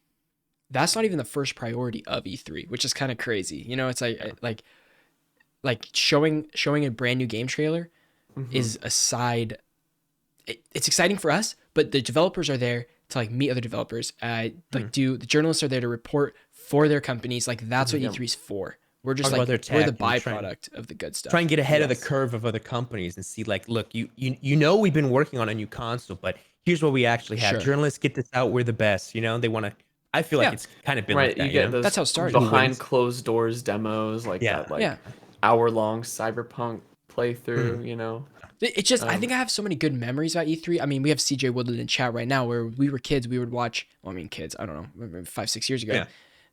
that's not even the first priority of E3, which is kind of crazy. You know, it's like showing a brand new game trailer is a side. It's exciting for us, but the developers are there to like meet other developers. The journalists are there to report for their companies. Like that's what E3 is for. We're just Talk like about their we're the tech and byproduct of the good stuff. try and get ahead of the curve of other companies and see like, look, you know we've been working on a new console, but here's what we actually have. Sure. Journalists get this out, we're the best. You know, they want to. I feel like it's kind of been right. like that. You get know? those That's how it started. behind closed doors demos like that, like hour-long Cyberpunk playthrough. You know, It's just I think I have so many good memories about E3. I mean, we have CJ Woodland in chat right now. Where we were kids, we would watch. Well, I mean, kids. I don't know, maybe 5-6 years ago,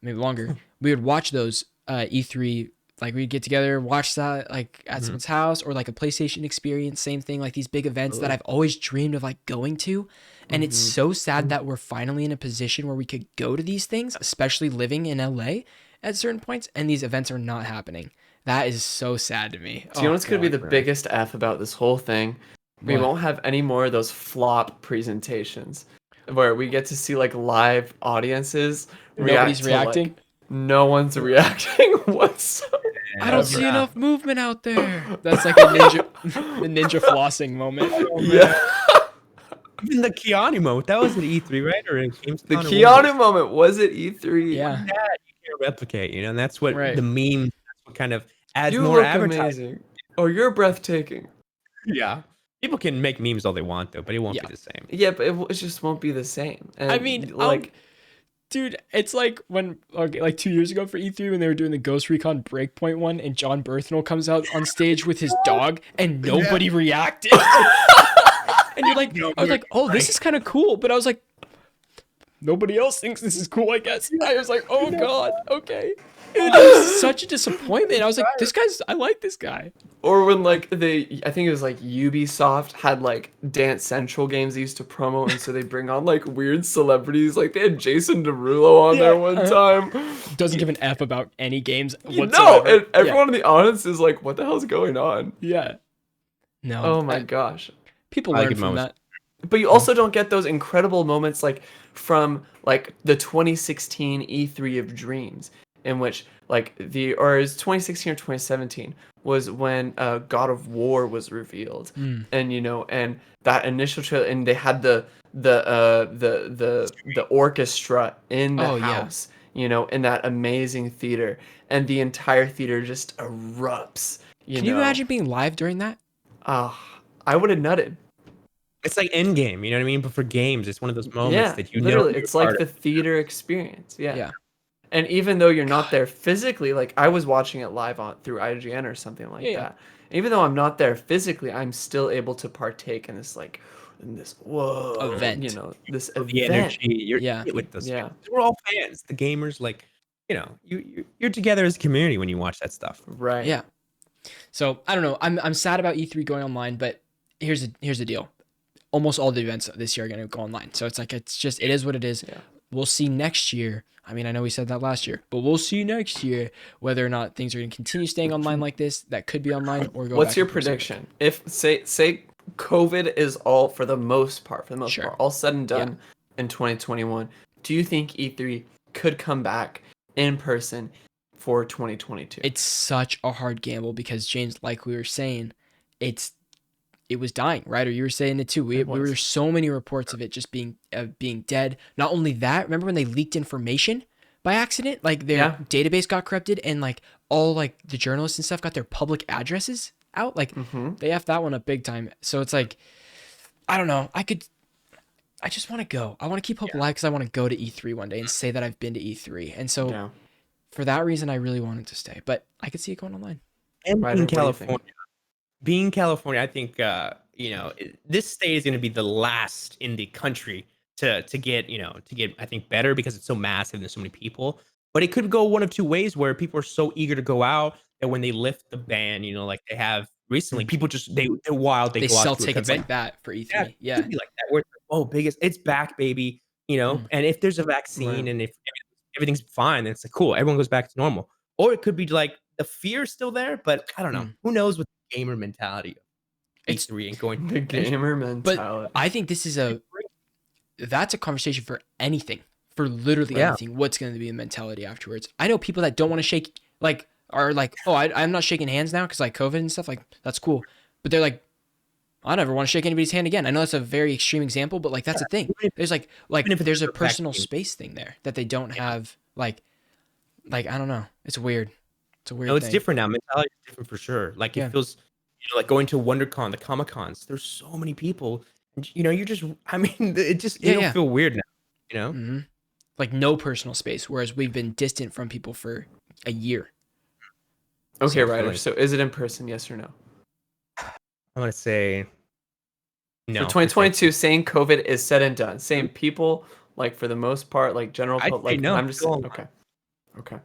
maybe longer. We would watch those E3. Like we'd get together, watch that like at someone's house or like a PlayStation experience. Same thing, like these big events that I've always dreamed of like going to. And it's so sad that we're finally in a position where we could go to these things, especially living in LA at certain points, and these events are not happening. That is so sad to me. So you know what's going to be the biggest F about this whole thing? We won't have any more of those flop presentations where we get to see like live audiences. Nobody's reacting. No one's reacting whatsoever. I don't see enough movement out there. That's like the ninja flossing moment. Yeah. Even the Keanu moment, that was at E3, right? Or in Gamescom? The Keanu moment was at E3. Yeah. That you can't replicate, you know, and that's what the meme, that's what kind of adds You more look advertising. amazing. Oh, you're breathtaking. Yeah. People can make memes all they want, though, but it won't be the same. Yeah, but it just won't be the same. And I mean, like, dude, it's like when like 2 years ago for E3 when they were doing the Ghost Recon Breakpoint one, and John Berthnell comes out on stage with his dog, and nobody reacted. And you're like, I was like, oh, this is kind of cool, but I was like, nobody else thinks this is cool, I guess. I was like, oh god, okay. It was such a disappointment. I was like, I like this guy. Or when like I think it was like Ubisoft had like Dance Central games they used to promo, and so they bring on like weird celebrities. Like they had Jason Derulo on there one time. Doesn't give an F about any games whatsoever. No, and everyone in the audience is like, what the hell's going on? Yeah. No. Oh my gosh. People learn from that. But you also don't get those incredible moments like from like the 2016 E3 of Dreams, in which like or is 2016 or 2017 was when God of War was revealed, and you know, and that initial trailer, and they had the orchestra in the house, you know, in that amazing theater, and the entire theater just erupts. Can you imagine being live during that? I would have nutted. It's like Endgame, you know what I mean? But for games, it's one of those moments that you literally, know. it's like the theater experience. Yeah. And even though you're not there physically, like I was watching it live through IGN or something like that. Even though I'm not there physically, I'm still able to partake in this event. You know, this the event. energy. You're with those. Yeah. We're all fans. The gamers, like, you know, you're together as a community when you watch that stuff. Right. Yeah. So I don't know. I'm sad about E3 going online, but here's the deal. Almost all the events this year are going to go online. So it's like, it is what it is. Yeah. We'll see next year. I mean, I know we said that last year, but we'll see next year whether or not things are going to continue staying online like this. That could be online or go. What's your prediction? If say COVID is all for the most part, all said and done in 2021, do you think E3 could come back in person for 2022? It's such a hard gamble because James, like we were saying, it was dying, right? Or you were saying it too. We were so many reports of it just being dead. Not only that, remember when they leaked information by accident? Like their database got corrupted, and like all like the journalists and stuff got their public addresses out. Like they effed that one up big time. So it's like, I don't know. I just want to go. I want to keep hope alive because I want to go to E3 one day and say that I've been to E3. And so for that reason, I really wanted to stay. But I could see it going online. And Ryder, in what do you California, think? being California, I think this state is going to be the last in the country to get I think better because it's so massive and there's so many people. But it could go one of two ways where people are so eager to go out that when they lift the ban, like they have recently, people just they're wild. They They go out sell to a tickets convention. like that for Yeah, E3. it Yeah. could be like that. Where it's like, oh, biggest, it's back, baby. And if there's a vaccine Right. and if everything's fine, then it's like cool. Everyone goes back to normal. Or it could be like the fear's still there, but I don't know. Who knows what the gamer mentality of It's E3 and going to The convention. gamer But mentality. I think this is that's a conversation for anything, for literally anything. What's going to be the mentality afterwards? I know people that don't want to shake, like, are like, oh, I'm not shaking hands now because like COVID and stuff. Like, that's cool. But they're like, I never want to shake anybody's hand again. I know that's a very extreme example, but like that's a thing. There's like even if there's a it's a personal vaccine. space thing there that they don't have. Like I don't know. It's weird. It's a weird No, it's thing. different now. Mentality is different for sure. Like Yeah. it feels like going to WonderCon, the Comic Cons. There's so many people, and you're just. I mean, it just Yeah, don't feel weird now. Mm-hmm. Like no personal space, whereas we've been distant from people for a year. Okay, So, Ryder. like, So is it in person? Yes or no? I'm gonna say no. For 2022, saying COVID is said and done. Saying people, like for the most part, like general, I'd say like no. I'm just Go online. okay.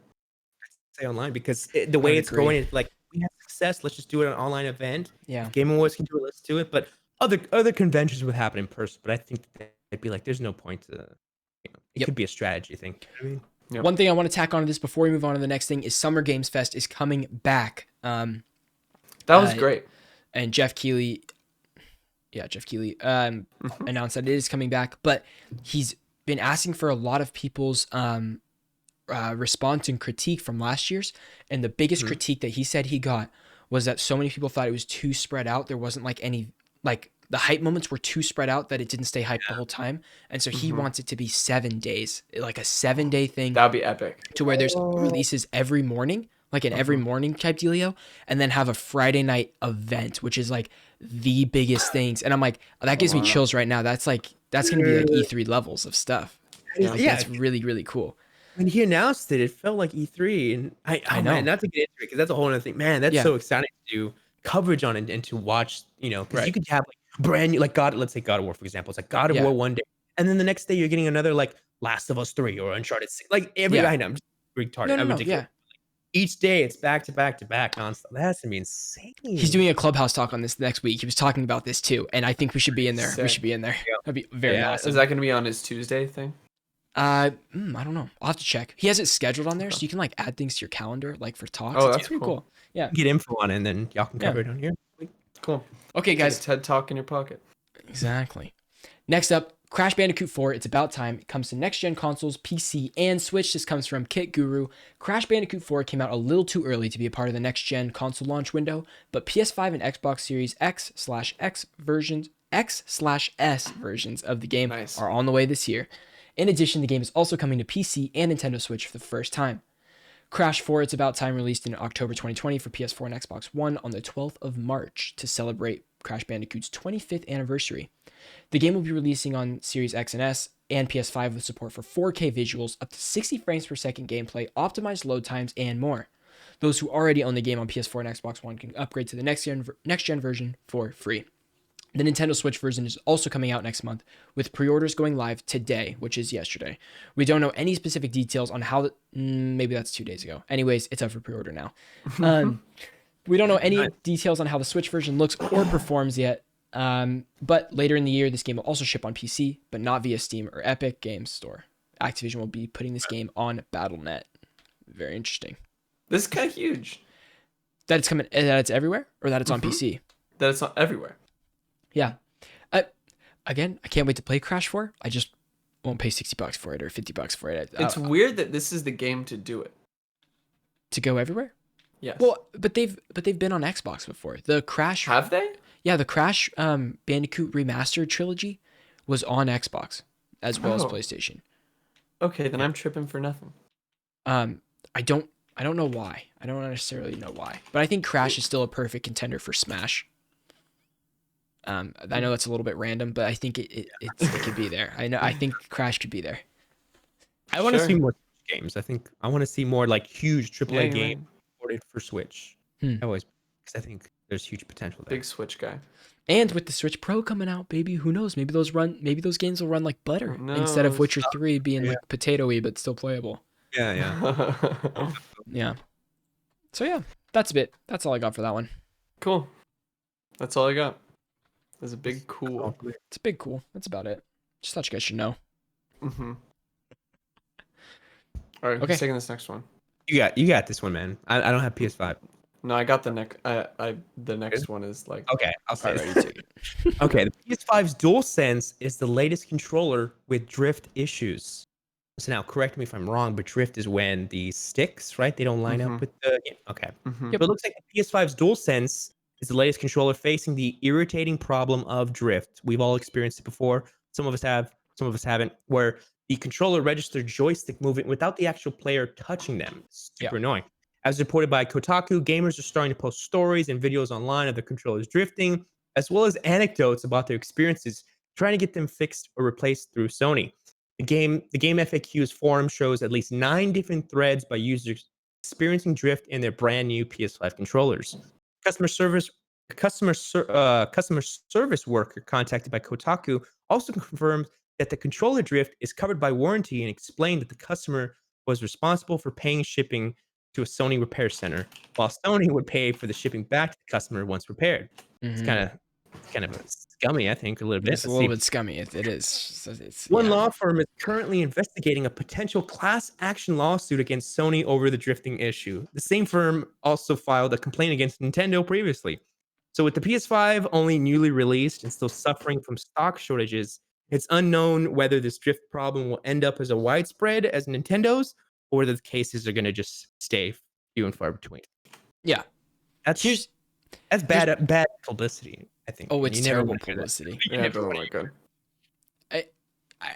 Say online because the way would it's agree. going is like we have success. Let's just do it an online event. Yeah. If Game Awards can do it, let's do it. But other conventions would happen in person. But I think they'd be like, there's no point to. It could be a strategy thing. You know what I mean? Yep. One thing I want to tack onto this before we move on to the next thing is Summer Games Fest is coming back. That was great. And Jeff Keighley announced that it is coming back, but he's been asking for a lot of people's response and critique from last year's. And the biggest critique that he said he got was that so many people thought it was too spread out. There wasn't like any, like the hype moments were too spread out that it didn't stay hyped the whole time. And so he wants it to be 7 days, like a 7-day thing. That'd be epic. To where there's releases every morning, like an every morning type dealio, and then have a Friday night event, which is like the biggest things. And I'm like, that gives me chills right now. That's going to be like E3 levels of stuff. Like, that's really, really cool. When he announced it, it felt like E3, and I know, man, not to get into it because that's a whole other thing. Man, that's so exciting to do coverage on it and to watch. Because you could have like brand new, like let's say God of War, for example. It's like God of War one day, and then the next day you're getting another like Last of Us 3 or Uncharted 6. Like I know, I'm just retarded. I'm ridiculous. Each day it's back to back to back nonstop. That's gonna be insane. He's doing a Clubhouse talk on this next week. He was talking about this too, and I think we should be in there. Sick. We should be in there. That'd be very awesome. Is that going to be on his Tuesday thing? I don't know. I'll have to check. He has it scheduled on there, so you can like add things to your calendar, like for talks. Oh, It's that's pretty cool. Yeah. Get info on it, and then y'all can cover it on here. Cool. Okay, guys. Like a TED Talk in your pocket. Exactly. Next up, Crash Bandicoot 4. It's about time. It comes to next-gen consoles, PC, and Switch. This comes from Kit Guru. Crash Bandicoot 4 came out a little too early to be a part of the next-gen console launch window, but PS5 and Xbox Series X/S versions of the game are on the way this year. In addition, the game is also coming to PC and Nintendo Switch for the first time. Crash 4, It's About Time, released in October 2020 for PS4 and Xbox One on the 12th of March to celebrate Crash Bandicoot's 25th anniversary. The game will be releasing on Series X and S and PS5 with support for 4K visuals, up to 60 frames per second gameplay, optimized load times, and more. Those who already own the game on PS4 and Xbox One can upgrade to the next-gen version for free. The Nintendo Switch version is also coming out next month, with pre-orders going live today, which is yesterday. We don't know any specific details on how... maybe that's 2 days ago. Anyways, it's up for pre-order now. We don't know any details on how the Switch version looks or performs yet, but later in the year, this game will also ship on PC, but not via Steam or Epic Games Store. Activision will be putting this game on Battle.net. Very interesting. This is kind of huge. That it's coming, that it's everywhere, or that it's on PC? That it's not everywhere. Yeah. Again, I can't wait to play Crash 4. I just won't pay $60 for it or $50 for it. It's weird that this is the game to do it. To go everywhere? Yes. Well, but they've been on Xbox before. The Crash... Have they? Yeah, the Crash Bandicoot Remastered trilogy was on Xbox as well as PlayStation. Okay, then I'm tripping for nothing. I don't know why. I don't necessarily know why. But I think Crash is still a perfect contender for Smash. I know that's a little bit random, but I think it could be there. I think Crash could be there. I want to see Sure. more games. I want to see more like huge Yeah, AAA you're games right. ported for Switch. Hmm. Because I think there's huge potential there. Big Switch guy. And with the Switch Pro coming out, baby, who knows? Maybe those games will run like butter Who instead of knows? Witcher 3 being Yeah. like potatoey but still playable. Yeah. Yeah. So yeah, that's a bit. That's all I got for that one. Cool. That's all I got. There's a big cool. It's a big cool. That's about it. Just thought you guys should know. Mm-hmm. All right, Okay. who's taking this next one? You got this one, man. I don't have PS5. No, I got the next. The next one is like. Okay, I'll say All it. right, you take it. Okay, the PS5's DualSense is the latest controller with drift issues. So now, correct me if I'm wrong, but drift is when the sticks, right? They don't line Mhm. up with the. Yeah, okay. Mhm. Yep. So it looks like the PS5's DualSense is the latest controller facing the irritating problem of drift. We've all experienced it before. Some of us have, some of us haven't, where the controller registers joystick movement without the actual player touching them. It's super annoying. As reported by Kotaku, gamers are starting to post stories and videos online of their controllers drifting, as well as anecdotes about their experiences trying to get them fixed or replaced through Sony. The game FAQ's forum shows at least 9 different threads by users experiencing drift in their brand new PS5 controllers. Customer service worker contacted by Kotaku also confirmed that the controller drift is covered by warranty and explained that the customer was responsible for paying shipping to a Sony repair center, while Sony would pay for the shipping back to the customer once repaired. It's Mhm. kind of scummy, I think, a little bit. It's a Let's little see. bit scummy. It is. So it's One yeah. law firm is currently investigating a potential class action lawsuit against Sony over the drifting issue. The same firm also filed a complaint against Nintendo previously. So, with the PS5 only newly released and still suffering from stock shortages, it's unknown whether this drift problem will end up as a widespread as Nintendo's, or whether the cases are going to just stay few and far between. Yeah. That's Here's bad publicity, I think. Oh, and it's you never terrible wanna hear that. publicity. You Yeah, it never doesn't wanna look good.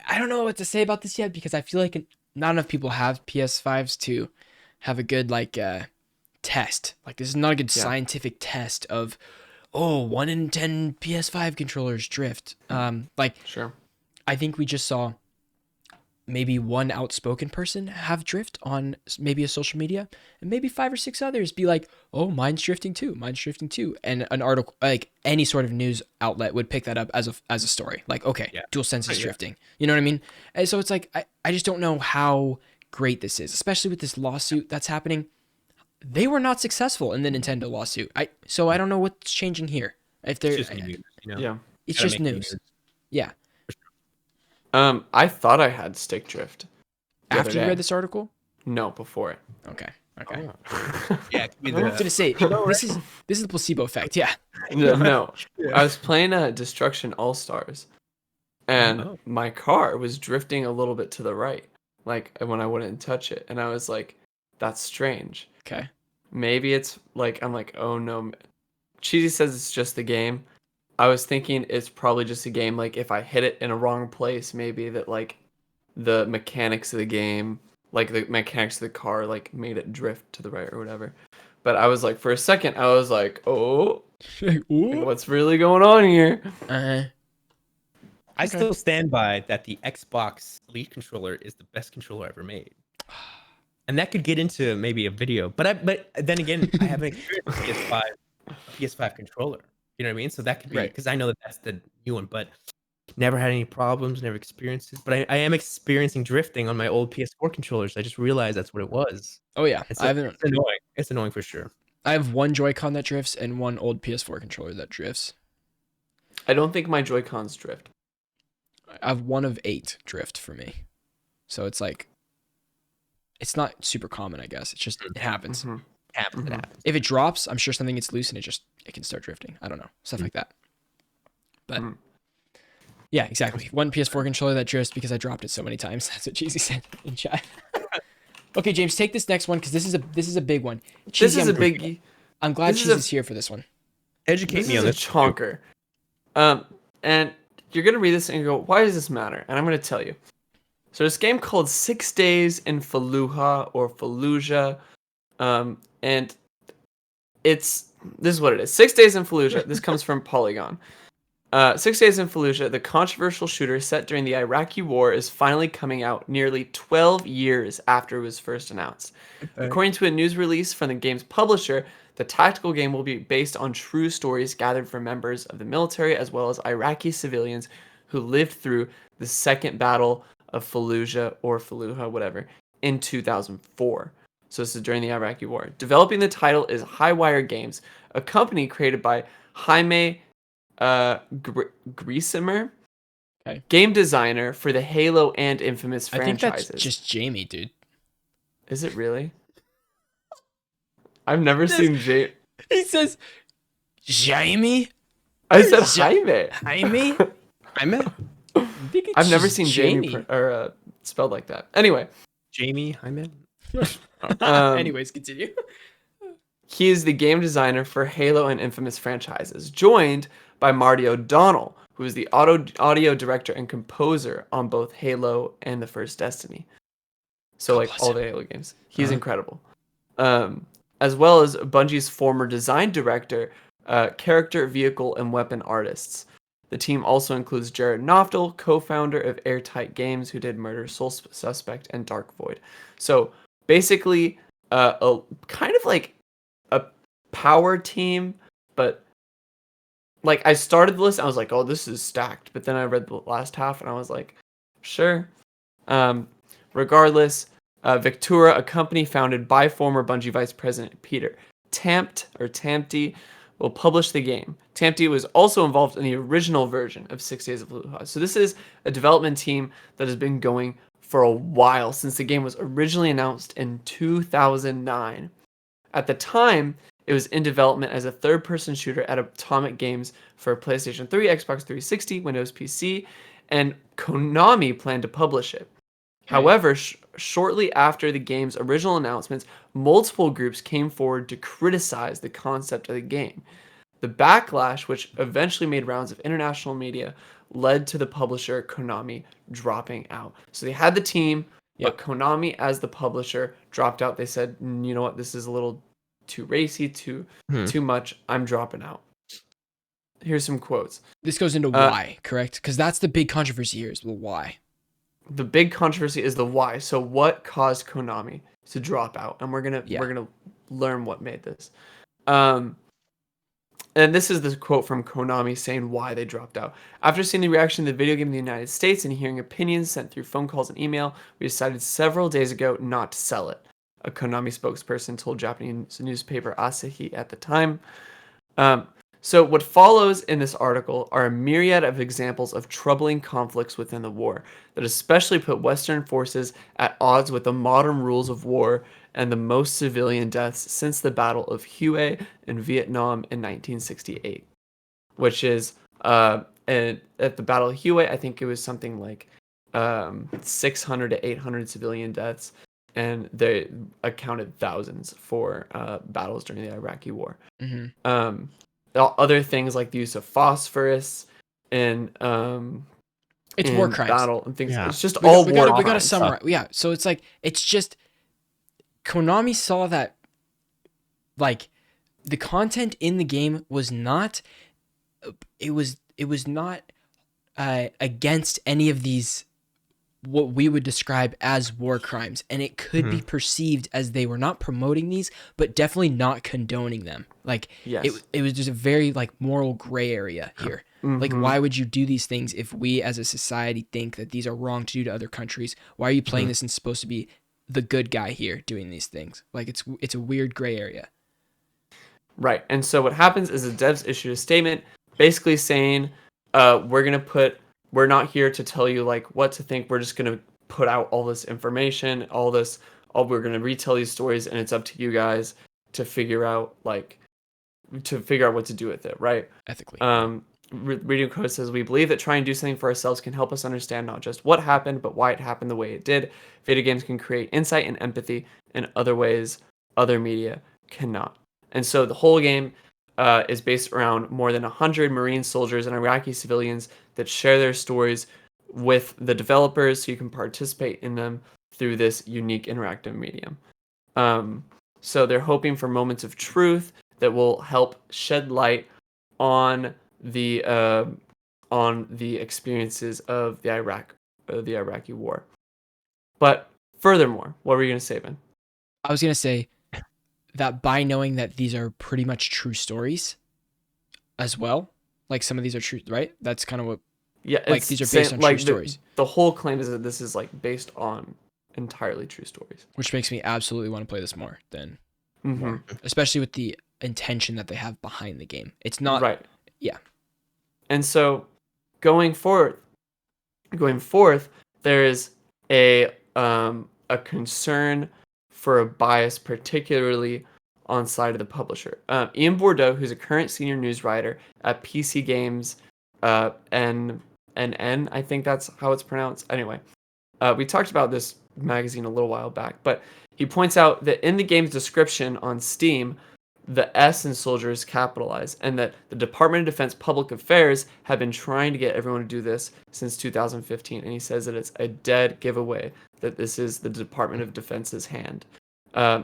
I don't know what to say about this yet because I feel like not enough people have PS5s to have a good test. Like this is not a good scientific test of 1 in 10 PS5 controllers drift. Sure. I think we just saw maybe one outspoken person have drift on maybe a social media, and maybe 5 or 6 others be like, "Oh, mine's drifting too. Mine's drifting too." And an article, like any sort of news outlet, would pick that up as a story. Like, okay, DualSense is drifting. You know what I mean? And so it's like I just don't know how great this is, especially with this lawsuit that's happening. They were not successful in the Nintendo lawsuit. So I don't know what's changing here. If they're, It's just news, you know? Yeah. it's Gotta just make the news. Yeah. I thought I had stick drift. the other After you day. read this article? No, before it. Okay. Okay. Yeah, it could be I was gonna say this is the placebo effect. Yeah. No. I was playing Destruction All Stars, and Oh. my car was drifting a little bit to the right, like when I wouldn't touch it, and I was like, "That's strange. Okay. Maybe it's like I'm like, oh no." Cheesy says it's just the game. I was thinking it's probably just a game. Like if I hit it in a wrong place, maybe that like the mechanics of the game, like the mechanics of the car, like made it drift to the right or whatever. But I was like, for a second, I was like, oh, like, what's really going on here? I still stand by that the Xbox Elite controller is the best controller ever made. And that could get into maybe a video. But then again, I haven't experienced PS5 controller. You know what I mean? So that could be because I know that that's the new one, but never had any problems, never experienced it. But I am experiencing drifting on my old PS4 controllers. I just realized that's what it was. Oh yeah, It's annoying. It's annoying for sure. I have one Joy-Con that drifts and one old PS4 controller that drifts. I don't think my Joy-Cons drift. I have 1 of 8 drift for me. So it's like, it's not super common, I guess. It's just, it happens. Mm-hmm. It happens. If it drops, I'm sure something gets loose and it can start drifting. I don't know. Stuff like that. But yeah, exactly. One PS4 controller that drifts because I dropped it so many times. That's what Cheesy said in chat. Okay, James, take this next one because this is a big one. Cheesy, This is a biggie. I'm glad Cheesy's here for this one. Educate me on this. this. Is a chonker. And you're gonna read this and you go, why does this matter? And I'm gonna tell you. So there's a game called 6 Days in Fallujah or Fallujah, and this is what it is. 6 Days in Fallujah. This comes from Polygon. 6 Days in Fallujah, the controversial shooter set during the Iraqi War, is finally coming out nearly 12 years after it was first announced. According to a news release from the game's publisher, the tactical game will be based on true stories gathered from members of the military as well as Iraqi civilians who lived through the Second Battle of Fallujah or Fallujah, whatever, in 2004. So this is during the Iraqi War. Developing the title is Highwire Games, a company created by Jaime Griesemer, Okay. game designer for the Halo and Infamous I think franchises. that's just Jamie, dude. Is it really? I've never seen Jamie. He says, Jamie? I said Jaime. Jaime? Jaime? I've never seen Jamie spelled like that. Anyway. Jamie Hyman. Anyways, continue. He is the game designer for Halo and Infamous franchises, joined by Marty O'Donnell, who is the audio director and composer on both Halo and the first Destiny. So like all the Halo games. He's incredible. As well as Bungie's former design director, character, vehicle, and weapon artists. The team also includes Jared Knopfel, co-founder of Airtight Games, who did Murder, Soul Suspect, and Dark Void. So basically, a kind of like a power team, but like I started the list, I was like, oh, this is stacked. But then I read the last half, and I was like, sure. Regardless, Victura, a company founded by former Bungie vice president Peter Tamty, will publish the game. Tamty was also involved in the original version of 6 Days of Fallujah. So this is a development team that has been going for a while, since the game was originally announced in 2009. At the time, it was in development as a third-person shooter at Atomic Games for PlayStation 3, Xbox 360, Windows PC, and Konami planned to publish it. Okay. However, shortly after the game's original announcements, multiple groups came forward to criticize the concept of the game. The backlash, which eventually made rounds of international media, led to the publisher Konami dropping out. So they had the team, but Konami as the publisher dropped out. They said, you know what, this is a little too racy, too much. I'm dropping out. Here's some quotes. This goes into why, correct? Because that's the big controversy here is the why. The big controversy is the why. So what caused Konami to drop out? And we're gonna learn what made this. And this is the quote from Konami saying why they dropped out. After seeing the reaction to the video game in the United States and hearing opinions sent through phone calls and email, we decided several days ago not to sell it, a Konami spokesperson told Japanese newspaper Asahi at the time. So what follows in this article are a myriad of examples of troubling conflicts within the war that especially put Western forces at odds with the modern rules of war and the most civilian deaths since the Battle of Hue in Vietnam in 1968, which is at the Battle of Hue, I think it was something like 600 to 800 civilian deaths, and they accounted thousands for battles during the Iraqi War. Mm-hmm. Other things like the use of phosphorus and it's war crimes, battle and things. Yeah. It's just we all war crimes. We gotta summarize. Yeah, so it's like it's just Konami saw that like the content in the game was not. It was not against any of these what we would describe as war crimes, and it could be perceived as they were not promoting these, but definitely not condoning them. Like it was just a very like moral gray area here. Like, why would you do these things if we as a society think that these are wrong to do to other countries? Why are you playing this and supposed to be the good guy here doing these things? Like it's a weird gray area. Right. And so what happens is the devs issued a statement basically saying, we're not here to tell you like what to think. We're just going to put out all this information, we're going to retell these stories, and it's up to you guys to figure out what to do with it, right? Ethically. Reading code says, we believe that trying to do something for ourselves can help us understand not just what happened, but why it happened the way it did. Video games can create insight and empathy in other ways other media cannot. And so the whole game is based around more than 100 Marine soldiers and Iraqi civilians that share their stories with the developers so you can participate in them through this unique interactive medium. So they're hoping for moments of truth that will help shed light on the on the experiences of the Iraqi war. But furthermore, what were you going to say, Ben? I was going to say that by knowing that these are pretty much true stories as well, like some of these are true, right? That's kind of what, Yeah, like these are based on true stories. The whole claim is that this is like based on entirely true stories, which makes me absolutely want to play this more than mm-hmm. more, especially with the intention that they have behind the game. It's not right. Yeah. And so going forth, there is a concern for a bias, particularly on side of the publisher. Ian Bordeaux, who's a current senior news writer at PC Games, N, I think that's how it's pronounced. Anyway, we talked about this magazine a little while back, but he points out that in the game's description on Steam, the S in soldier is capitalized, and that the Department of Defense Public Affairs have been trying to get everyone to do this since 2015, and he says that it's a dead giveaway that this is the Department of Defense's hand.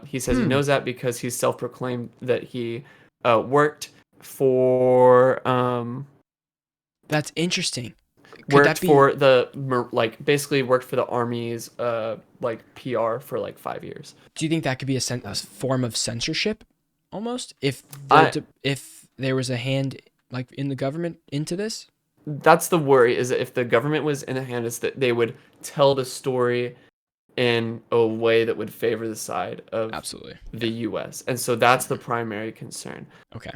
He says he knows that because he's self-proclaimed that he worked for... That's interesting. Basically worked for the Army's PR for like 5 years. Do you think that could be a form of censorship, almost, if there was a hand like in the government into this? That's the worry, is that if the government was in the hand, is that they would tell the story in a way that would favor the side of the U.S. And so that's the primary concern. Okay.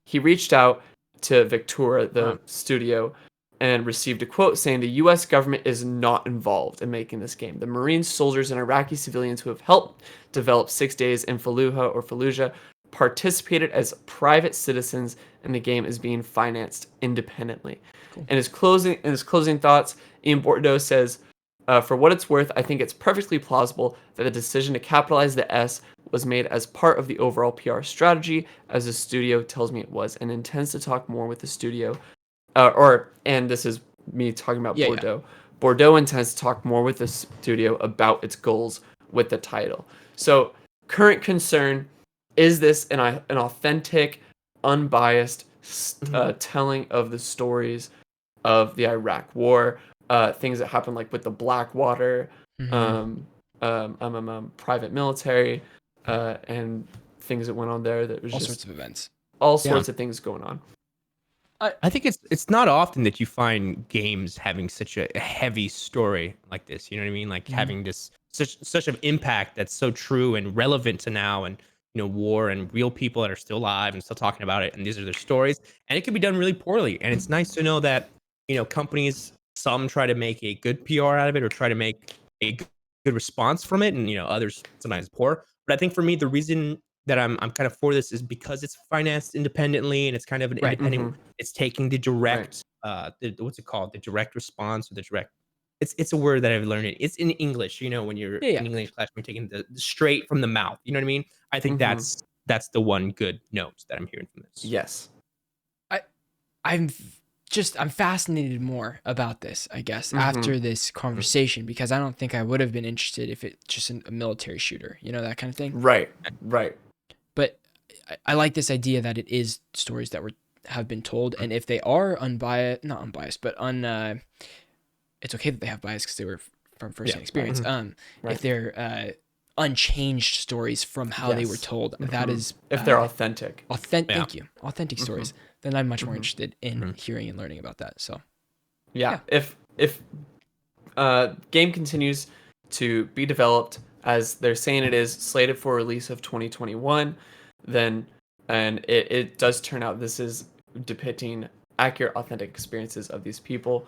He reached out to Victura, the studio, and received a quote saying the U.S. government is not involved in making this game. The Marines, soldiers, and Iraqi civilians who have helped develop 6 Days in Fallujah participated as private citizens, and the game is being financed independently. Cool. In his closing thoughts, Ian Bordeaux says, for what it's worth, I think it's perfectly plausible that the decision to capitalize the S was made as part of the overall PR strategy, as the studio tells me it was, and intends to talk more with the studio. And this is me talking about Bordeaux. Yeah. Bordeaux intends to talk more with the studio about its goals with the title. So, current concern, is this an authentic, unbiased telling of the stories of the Iraq War? Things that happened like with the Blackwater, private military, and things that went on there. That was all sorts of events. All sorts of things going on. I think it's not often that you find games having such a heavy story like this. You know what I mean? Like having this such an impact that's so true and relevant to now, and war and real people that are still alive and still talking about it. And these are their stories, and it can be done really poorly. And it's nice to know that companies, some try to make a good PR out of it or try to make a good response from it, and others sometimes poor. But I think for me, the reason that I'm kind of for this is because it's financed independently, and it's kind of an independent. Mm-hmm. It's taking the direct, what's it called? The direct response, or the direct. It's a word that I've learned. It's in English, when you're in English class, you're taking the straight from the mouth. You know what I mean? I think that's the one good note that I'm hearing from this. Yes, I'm fascinated more about this, I guess, after this conversation, because I don't think I would have been interested if it's just a military shooter, that kind of thing. Right. But I like this idea that it is stories that have been told, and if they are not unbiased, but it's okay that they have bias because they were from first-hand experience. If they're unchanged stories from how they were told, that is... If they're authentic. Thank you. Authentic stories. Then I'm much more interested in hearing and learning about that. So, if game continues to be developed as they're saying it is, slated for release of 2021, then it does turn out this is depicting accurate, authentic experiences of these people,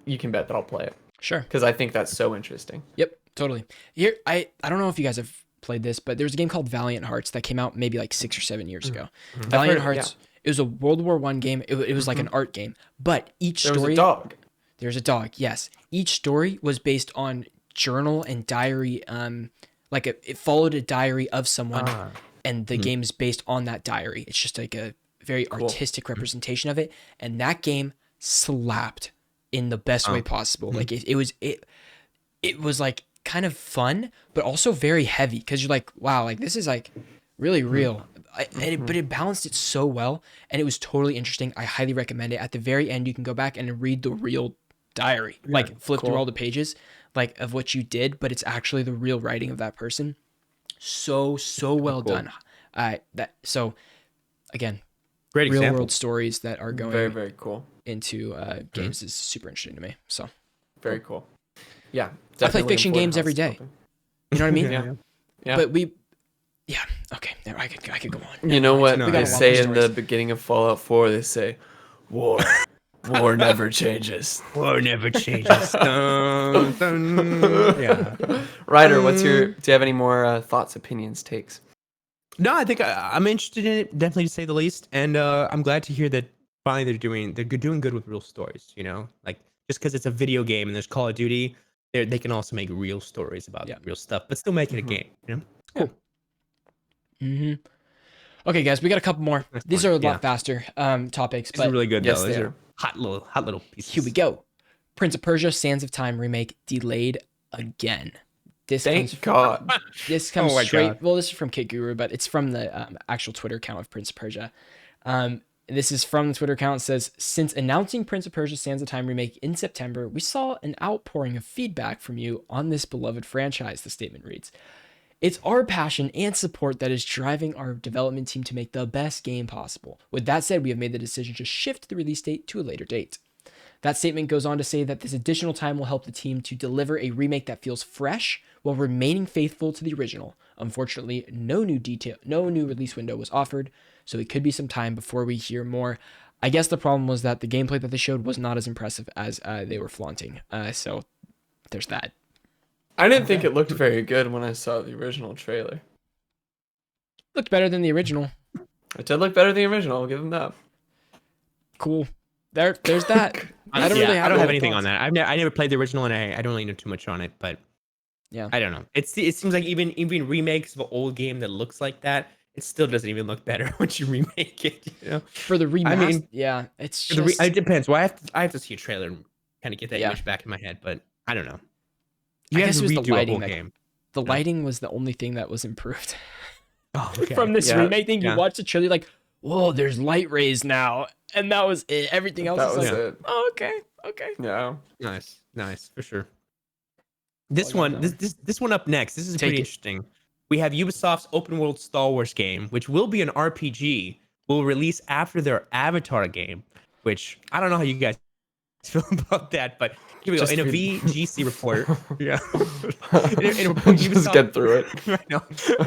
you can bet that I'll play it. Sure, because I think that's so interesting. Yep, totally. Here, I don't know if you guys have played this, but there's a game called Valiant Hearts that came out maybe like 6 or 7 years ago. Valiant Hearts. Yeah. It was a World War I game. It was like an art game, but each story... There was a dog. There's a dog, yes. Each story was based on journal and diary. It followed a diary of someone, and the game is based on that diary. It's just like a very artistic representation of it, and that game slapped in the best way possible. Like it was like kind of fun, but also very heavy, because you're like, wow, like this is like really real. but it balanced it so well, and it was totally interesting. I highly recommend it. At the very end, you can go back and read the real diary, like flip through all the pages, like of what you did, but it's actually the real writing of that person. So well done. So again, Great real example. world stories that are going Very cool. into games is super interesting to me. So Very cool. Yeah. I play fiction games every day. You know what I mean? Yeah. But okay. I could go on. You know what We got they a lot say more in the stories. beginning of Fallout 4? They say, "War never changes." War never changes. Dun, dun. Yeah. Ryder, do you have any more thoughts, opinions, takes? No, I think I'm interested in it, definitely to say the least, and I'm glad to hear that finally they're doing good with real stories. You know, like just because it's a video game and there's Call of Duty, they can also make real stories about real stuff, but still make it a game. You know, cool. Okay, guys, we got a couple more. Next These one. are a lot faster topics, These are but really good yes, though. they These are. are hot little pieces. here we go. Prince of Persia: Sands of Time remake delayed again. Thank God. This comes Oh my straight. God. Well, this is from Kid Guru, but it's from the actual Twitter account of Prince of Persia. This is from the Twitter account. It says, since announcing Prince of Persia: Sands of Time remake in September, we saw an outpouring of feedback from you on this beloved franchise. The statement reads, "It's our passion and support that is driving our development team to make the best game possible. With that said, we have made the decision to shift the release date to a later date." That statement goes on to say that this additional time will help the team to deliver a remake that feels fresh while remaining faithful to the original. Unfortunately, no new release window was offered, so it could be some time before we hear more. I guess the problem was that the gameplay that they showed was not as impressive as they were flaunting. So there's that. I didn't think it looked very good when I saw the original trailer. Looked better than the original. It did look better than the original. I'll give them that. Cool. There's that. I don't really have anything thoughts. on that. I never played the original, and I don't really know too much on it. But Yeah. I don't know. It seems like even remakes of an old game that looks like that, it still doesn't even look better once you remake it. You know, For the remaster, I mean, yeah, it's just it depends. Well, I have to see a trailer and kind of get that Yeah. image back in my head. But I don't know. I You guess have it to was the redo a lighting whole that game. the lighting was the only thing that was improved Oh, okay. from this Yeah. remake thing. You Yeah. watch the trailer like, whoa, there's light rays now, and that was it. Everything else That is was like, it. oh, okay. Yeah. Nice for sure. This one, this one up next. This is Take pretty it. interesting. We have Ubisoft's open world Star Wars game, which will be an RPG, will release after their Avatar game. Which I don't know how you guys feel about that, but here we go. Just In a read- VGC report, yeah, in a report, Just Ubisoft- get through it. I know.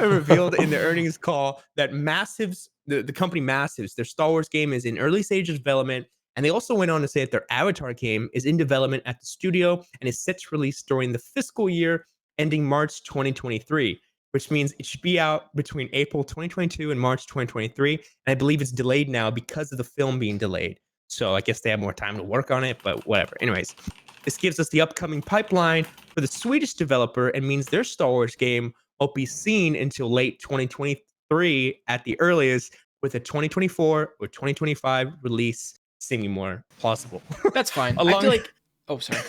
Revealed in the earnings call that Massive's the company Massive's their Star Wars game is in early stages of development, and they also went on to say that their Avatar game is in development at the studio and is set to release during the fiscal year ending March 2023, which means it should be out between April 2022 and March 2023. And I believe it's delayed now because of the film being delayed. So I guess they have more time to work on it, but whatever. Anyways, this gives us the upcoming pipeline for the Swedish developer and means their Star Wars game won't be seen until late 2023 at the earliest, with a 2024 or 2025 release seeming more plausible. That's fine. I Along- feel like, oh, sorry.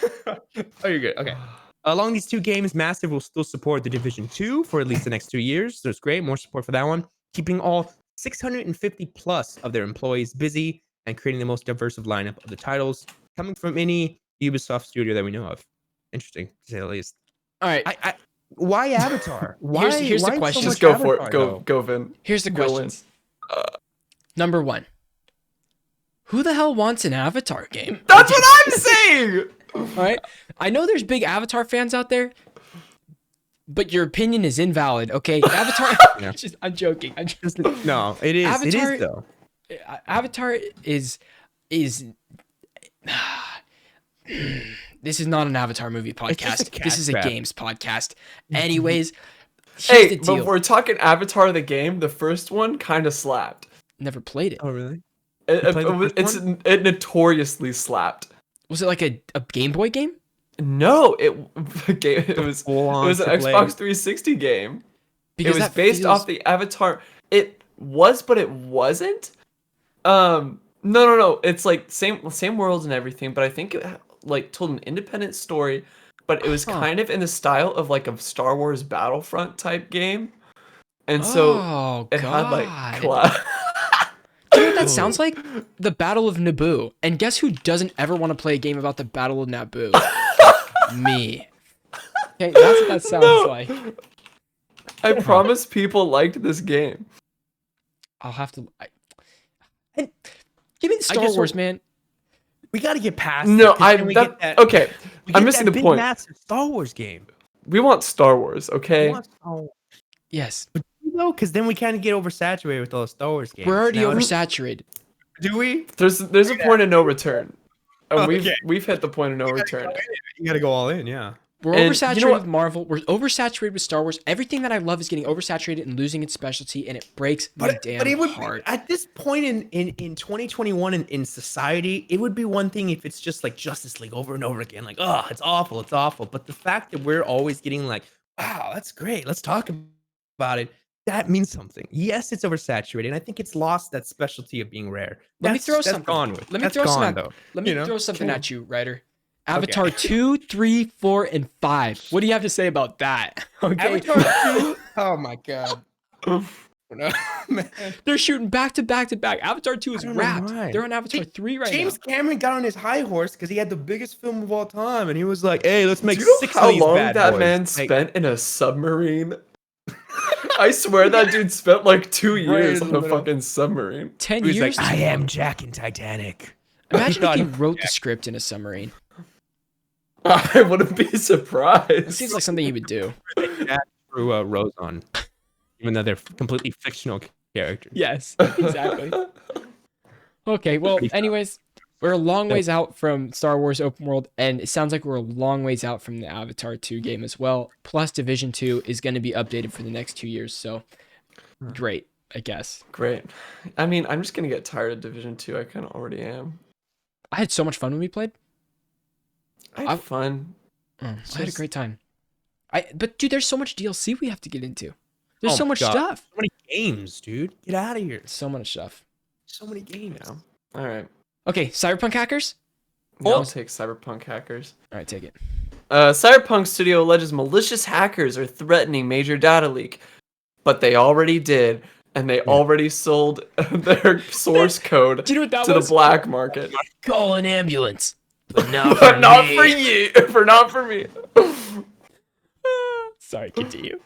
Oh, you're good. Okay. Along these two games, Massive will still support the Division 2 for at least the next 2 years. So it's great. More support for that one. Keeping all 650 plus of their employees busy and creating the most diverse lineup of the titles coming from any Ubisoft studio that we know of. Interesting, to say the least. All right. Why Avatar? Why, Here's the why so question. Just much go for Avatar, it. though? Go, Vin. Here's the Go in. questions. Number one. Who the hell wants an Avatar game? That's what I'm saying. All right. I know there's big Avatar fans out there, but your opinion is invalid. Okay. Avatar. Yeah. I'm joking. No, it is. It Avatar- is though. Avatar is. This is not an Avatar movie just a podcast. cash This is a grab. games podcast. Anyways, here's Hey, the but deal. if we're talking Avatar the game, the first one kind of slapped. Never played it. Oh really? It notoriously slapped. Was it like a Game Boy game? No, it was an Xbox 360 game. Because It was that based feels- off the Avatar. It was, but it wasn't. No. It's like same worlds and everything, but I think it like told an independent story, but it was kind of in the style of like a Star Wars Battlefront type game. And so Oh, it had like God. cloud. Do you know what that sounds like? The Battle of Naboo. And guess who doesn't ever want to play a game about the Battle of Naboo? Me. Okay, that's what that sounds like. I promise people liked this game. I'll have to. Give me the Star guess Wars, man. We got to get past. No, it, 'cause then we get that, okay. we I'm get missing that the big, point. massive Star Wars game. We want Star Wars, okay? We want Star Wars. Yes. But because then we kind of get oversaturated with all the Star Wars games. We're already Now- oversaturated. Do we? There's a point of no return. And Okay. we've hit the point of no return. You got to go all in, yeah. We're And oversaturated you know what? with Marvel. We're oversaturated with Star Wars. Everything that I love is getting oversaturated and losing its specialty, and it breaks my damn it would heart. at this point in 2021 in society, it would be one thing if it's just like Justice League over and over again, like, oh, it's awful. But the fact that we're always getting like, wow, that's great, let's talk about it, that means something. Yes, it's oversaturated, and I think it's lost that specialty of being rare. Let me throw That's something. gone with. Let me That's throw gone, some. though. Let me You know? throw something Come at you, Ryder. Avatar 2, 3, 4, and 5. What do you have to say about that? Okay. Avatar 2. Oh my god. No, man. They're shooting back to back to back. Avatar 2 is I don't know wrapped. why. They're on Avatar 3 right James now. Cameron got on his high horse because he had the biggest film of all time, and he was like, "Hey, let's make Do you know 6 how of these long bad that boys." man Like, spent in a submarine? I swear that dude spent like 2 years in on the a middle. fucking submarine. 10 he was years? like, "I am Jack in Titanic." Imagine if he God. wrote the script in a submarine. I wouldn't be It surprised. seems like something he would do. Jack threw Rose on, even though they're completely fictional characters. Yes, exactly. Okay, well, anyways, we're a long ways out from Star Wars Open World, and it sounds like we're a long ways out from the Avatar 2 game as well. Plus, Division 2 is going to be updated for the next 2 years, so great, I guess. Great. I mean, I'm just gonna get tired of Division 2. I kind of already am. I had so much fun when we played. I had fun. I had a great time. But dude, there's so much DLC we have to get into. There's Oh so my much God. stuff. So many games, dude. Get out of here. So much stuff. So many games. Yeah. All right. Okay, Cyberpunk hackers? I'll take Cyberpunk hackers. All right, take it. Cyberpunk Studio alleges malicious hackers are threatening major data leak, but they already did, and they already sold their source code Do you know what that to was? the black market. Call an ambulance. But not for But not me. for you. Not for me. Sorry, continue.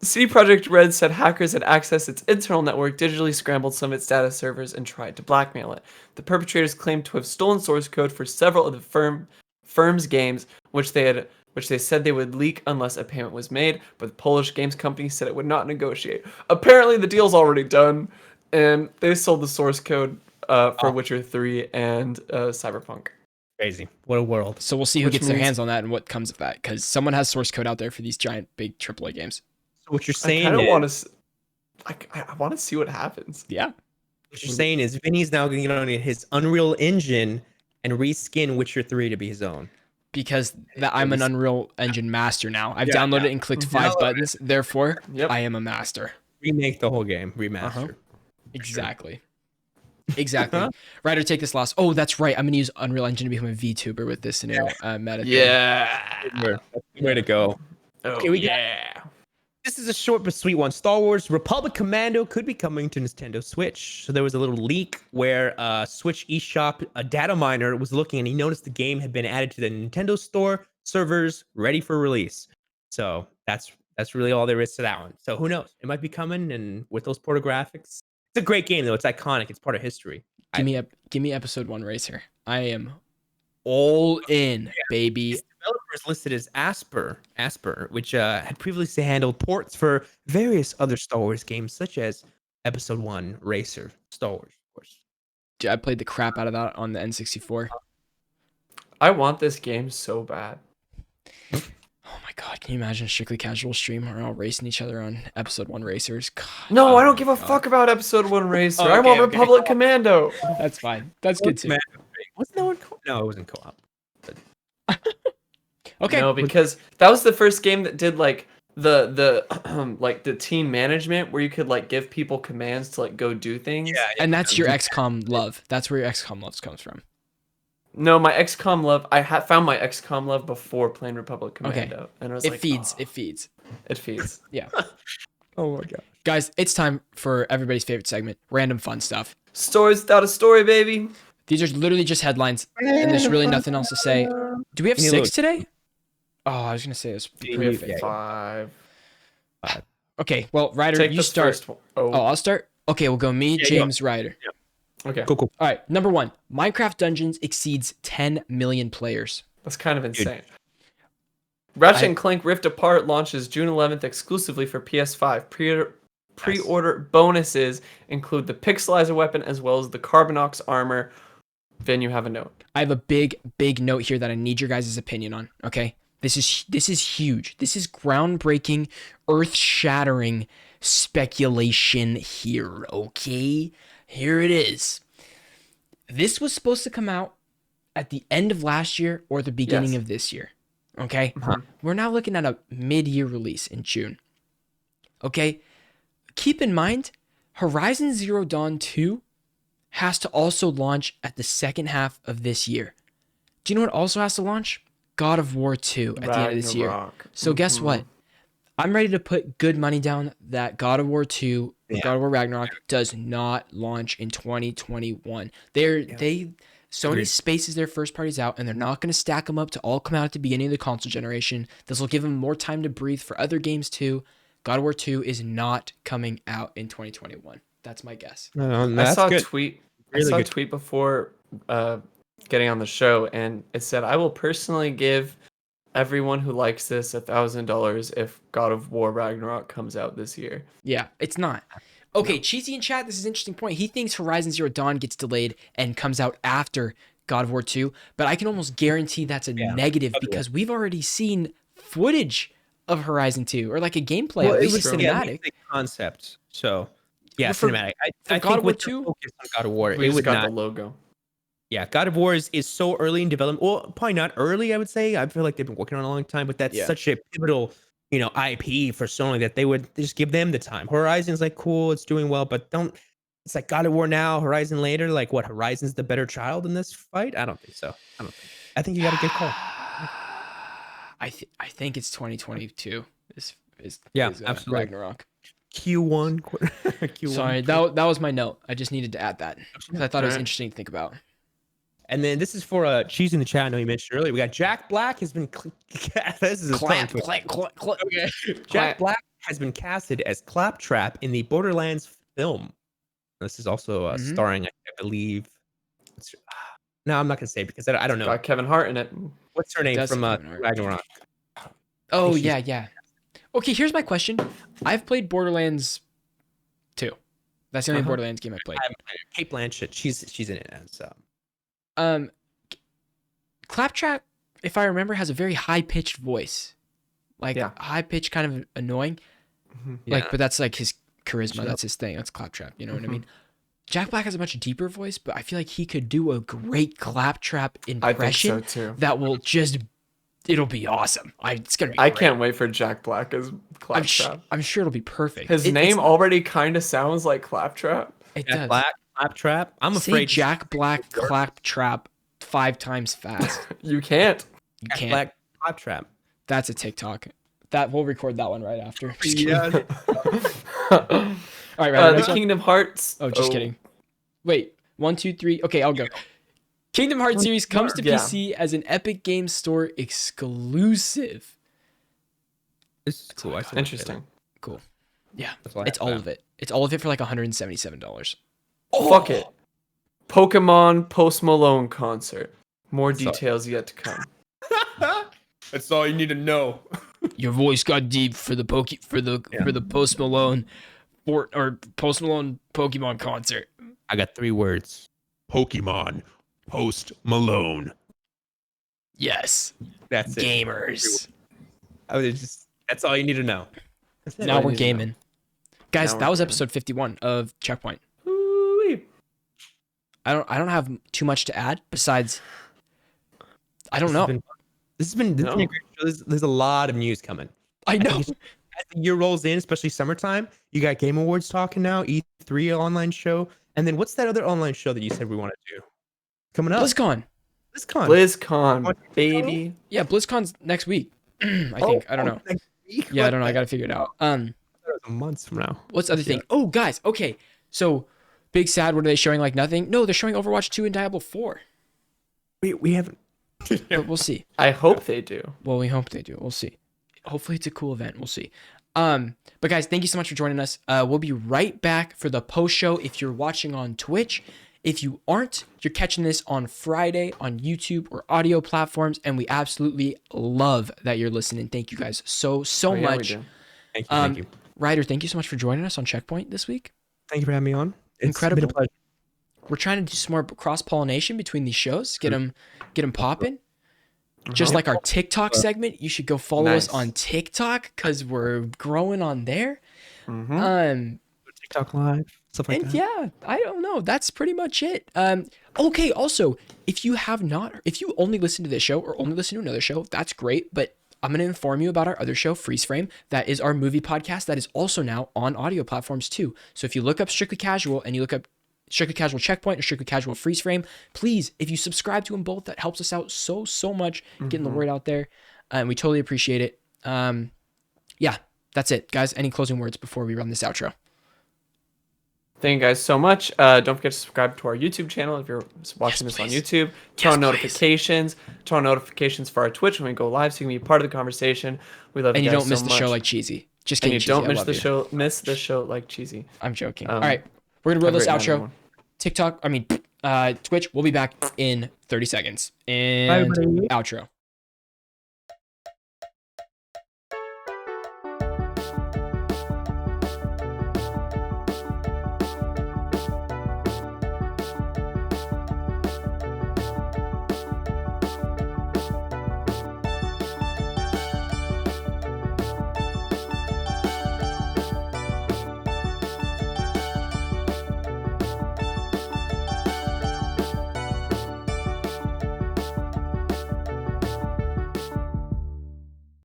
CD Projekt Red said hackers had accessed its internal network, digitally scrambled some of its data servers, and tried to blackmail it. The perpetrators claimed to have stolen source code for several of the firm's games, which they said they would leak unless a payment was made, but the Polish games company said it would not negotiate. Apparently, the deal's already done, and they sold the source code for Witcher 3 and Cyberpunk. Crazy. What a world. So we'll see who Which gets their means- hands on that and what comes of that, because someone has source code out there for these giant, big AAA games. So what you're I saying kind of is, want to. I want to see what happens. Yeah. what you're saying is Vinny's now going to get on his Unreal Engine and reskin Witcher 3 to be his own. Because I'm an Unreal Engine master now. I've Yeah, downloaded yeah. it and clicked 5 buttons. Therefore, Yep. I am a master. Remake the whole game. Remaster. Uh-huh. Exactly. Exactly. Ryder, take this loss. Oh, that's right. I'm going to use Unreal Engine to become a VTuber with this new meta. Yeah. That's the way to go. Oh, Okay, we got- yeah. This is a short but sweet one. Star Wars Republic Commando could be coming to Nintendo Switch. So there was a little leak where Switch eShop, a data miner, was looking and he noticed the game had been added to the Nintendo Store servers ready for release. So that's really all there is to that one. So who knows? It might be coming, and with those pornographics, it's a great game though. It's iconic. It's part of history. Give me episode 1 Racer. I am all in, baby. Its developers listed as Asper, which had previously handled ports for various other Star Wars games, such as Episode 1 Racer, Star Wars, of course. Dude, I played the crap out of that on the N64. I want this game so bad. Oh my god, can you imagine a strictly casual stream where we're all racing each other on episode 1 racers? God, No, oh I don't my give a God. fuck about Episode 1 Racer. Oh, I want okay. Republic Commando. That's fine. That's good too. Wasn't that one No, it wasn't co-op. Okay. No, because that was the first game that did like the like the team management where you could like give people commands to like go do things. And that's your XCOM love. That's where your XCOM love comes from. No, my XCOM love. I found my XCOM love before playing Republic Okay. Commando, and I was It like, feeds. "Oh, It feeds. it feeds. Yeah. Oh my god. Guys, it's time for everybody's favorite segment, random fun stuff. Stories without a story, baby. These are literally just headlines, and there's really nothing else to say. Do we have 6 today? Oh, I was gonna say it's perfect. 5. Okay, well, Ryder, Take you the start. first one. Oh, I'll start. Okay, we'll go me, James, Ryder. Okay. Cool. All right, number 1. Minecraft Dungeons exceeds 10 million players. That's kind of insane. Ratchet and Clank Rift Apart launches June 11th exclusively for PS5. Pre-order bonuses include the Pixelizer weapon as well as the Carbonox armor. Then you have a note. I have a big note here that I need your guys' opinion on. Okay, this is huge. This is groundbreaking, earth-shattering speculation here. Okay, here it is. This was supposed to come out at the end of last year or the beginning of this year. Okay, we're now looking at a mid-year release in June. Okay, keep in mind, Horizon Zero Dawn 2 has to also launch at the second half of this year. Do you know what also has to launch? God of War 2 at the end of this year. So guess what? I'm ready to put good money down that God of War 2, God of War Ragnarok does not launch in 2021. Sony spaces their first parties out, and they're not going to stack them up to all come out at the beginning of the console generation. This will give them more time to breathe for other games too. God of War 2 is not coming out in 2021. That's my guess. I saw a tweet. I saw a tweet before getting on the show, and it said, "I will personally give everyone who likes this $1,000 if God of War Ragnarok comes out this year." Yeah, it's not. Okay, Cheesy in chat, this is an interesting point. He thinks Horizon Zero Dawn gets delayed and comes out after God of War 2, but I can almost guarantee that's a negative because we've already seen footage of Horizon 2 or like a gameplay, at least a cinematic. Concept. So, yeah, cinematic. I God think of War with 2? focus on God of War, We it just would got not. the logo. Yeah, God of War is so early in development. Well, probably not early, I would say. I feel like they've been working on it a long time, but that's such a pivotal, IP for Sony that they would just give them the time. Horizon's like cool, it's doing well, but it's like God of War now, Horizon later. Like what? Horizon's the better child in this fight? I don't think so. I think you got a good call. I think it's 2022. Is absolutely. Ragnarok. Q1. Q1. Sorry, that was my note. I just needed to add that because I thought it was interesting to think about. And then this is for Cheese in the chat. I know you mentioned earlier. We got Jack Black has been. This is a Clap. Okay. Jack Black has been casted as Claptrap in the Borderlands film. This is also starring, I believe. No, I'm not gonna say it because I don't know. Got Kevin Hart in it. What's her name from Ragnarok? Oh yeah. Okay, here's my question. I've played Borderlands 2. That's the only Borderlands game I've played. Kate Blanchett. She's in it as. Claptrap, if I remember, has a very high-pitched voice. Like high-pitched, kind of annoying. But that's like his charisma. That's his thing. That's Claptrap. You know what I mean? Jack Black has a much deeper voice, but I feel like he could do a great Claptrap impression. I think so too. That will it'll be awesome. It's gonna be. I can't wait for Jack Black as Claptrap. I'm sure it'll be perfect. His name already kind of sounds like Claptrap. It does. Black Claptrap. I'm Say afraid. Jack Black Claptrap 5 times fast. You can't. You Jack can't. Black Claptrap. That's a TikTok. We'll record that one right after. Yeah. All right, the Kingdom Hearts. Oh, just kidding. Wait, 1, 2, 3. Okay, I'll go. Kingdom Hearts series comes to PC as an Epic Games Store exclusive. This is cool. Interesting. Cool. Yeah, it's all of it. It's all of it for like $177. Oh, fuck it. Pokemon Post Malone concert. More details yet to come. That's all you need to know. Your voice got deep for the Post Malone Post Malone Pokemon concert. I got 3 words. Pokemon Post Malone. Yes. That's it. Gamers. That's all you need to know. Now we're gaming. Guys, that was episode 51 of Checkpoint. Ooh-wee. I don't have too much to add besides I don't know. This has been a great show. There's a lot of news coming. I know. As the year rolls in, especially summertime, you got Game Awards talking now, E3 online show, and then what's that other online show that you said we want to do? Coming up. BlizzCon, baby. Yeah, BlizzCon's next week. I think. I don't know. Yeah, I don't know. I gotta figure it out. months from now. What's the other thing? Oh, guys. Okay. So, Big Sad, what are they showing? Like nothing? No, they're showing Overwatch 2 and Diablo 4. We haven't. But we'll see. I hope they do. Well, we hope they do. We'll see. Hopefully it's a cool event. We'll see. But guys, thank you so much for joining us. We'll be right back for the post show. If you're watching on Twitch, if you aren't, you're catching this on Friday on YouTube or audio platforms, and we absolutely love that you're listening. Thank you guys so much. Thank you. Ryder, thank you so much for joining us on Checkpoint this week. Thank you for having me on. It's Incredible. been a pleasure. We're trying to do some more cross-pollination between these shows. Get them popping. Just like our TikTok segment, you should go follow us on TikTok because we're growing on there. TikTok live, stuff like that. Yeah, I don't know. That's pretty much it. Okay. Also, if you only listen to this show or only listen to another show, that's great. But I'm going to inform you about our other show, Freeze Frame. That is our movie podcast that is also now on audio platforms too. So if you look up Strictly Casual and you look up Strictly Casual Checkpoint or Strictly Casual Freeze Frame, please, if you subscribe to them both, that helps us out so much getting the word out there. And we totally appreciate it. Yeah, that's it. Guys, any closing words before we run this outro? Thank you guys so much. Don't forget to subscribe to our YouTube channel if you're watching this on YouTube. Turn on notifications. Turn on notifications for our Twitch when we go live so you can be part of the conversation. We love you guys so much. And you don't miss the show like Cheesy. Just kidding, and you don't miss the show like Cheesy. I'm joking. All right. We're going to roll this outro. TikTok, Twitch, we'll be back in 30 seconds. And outro.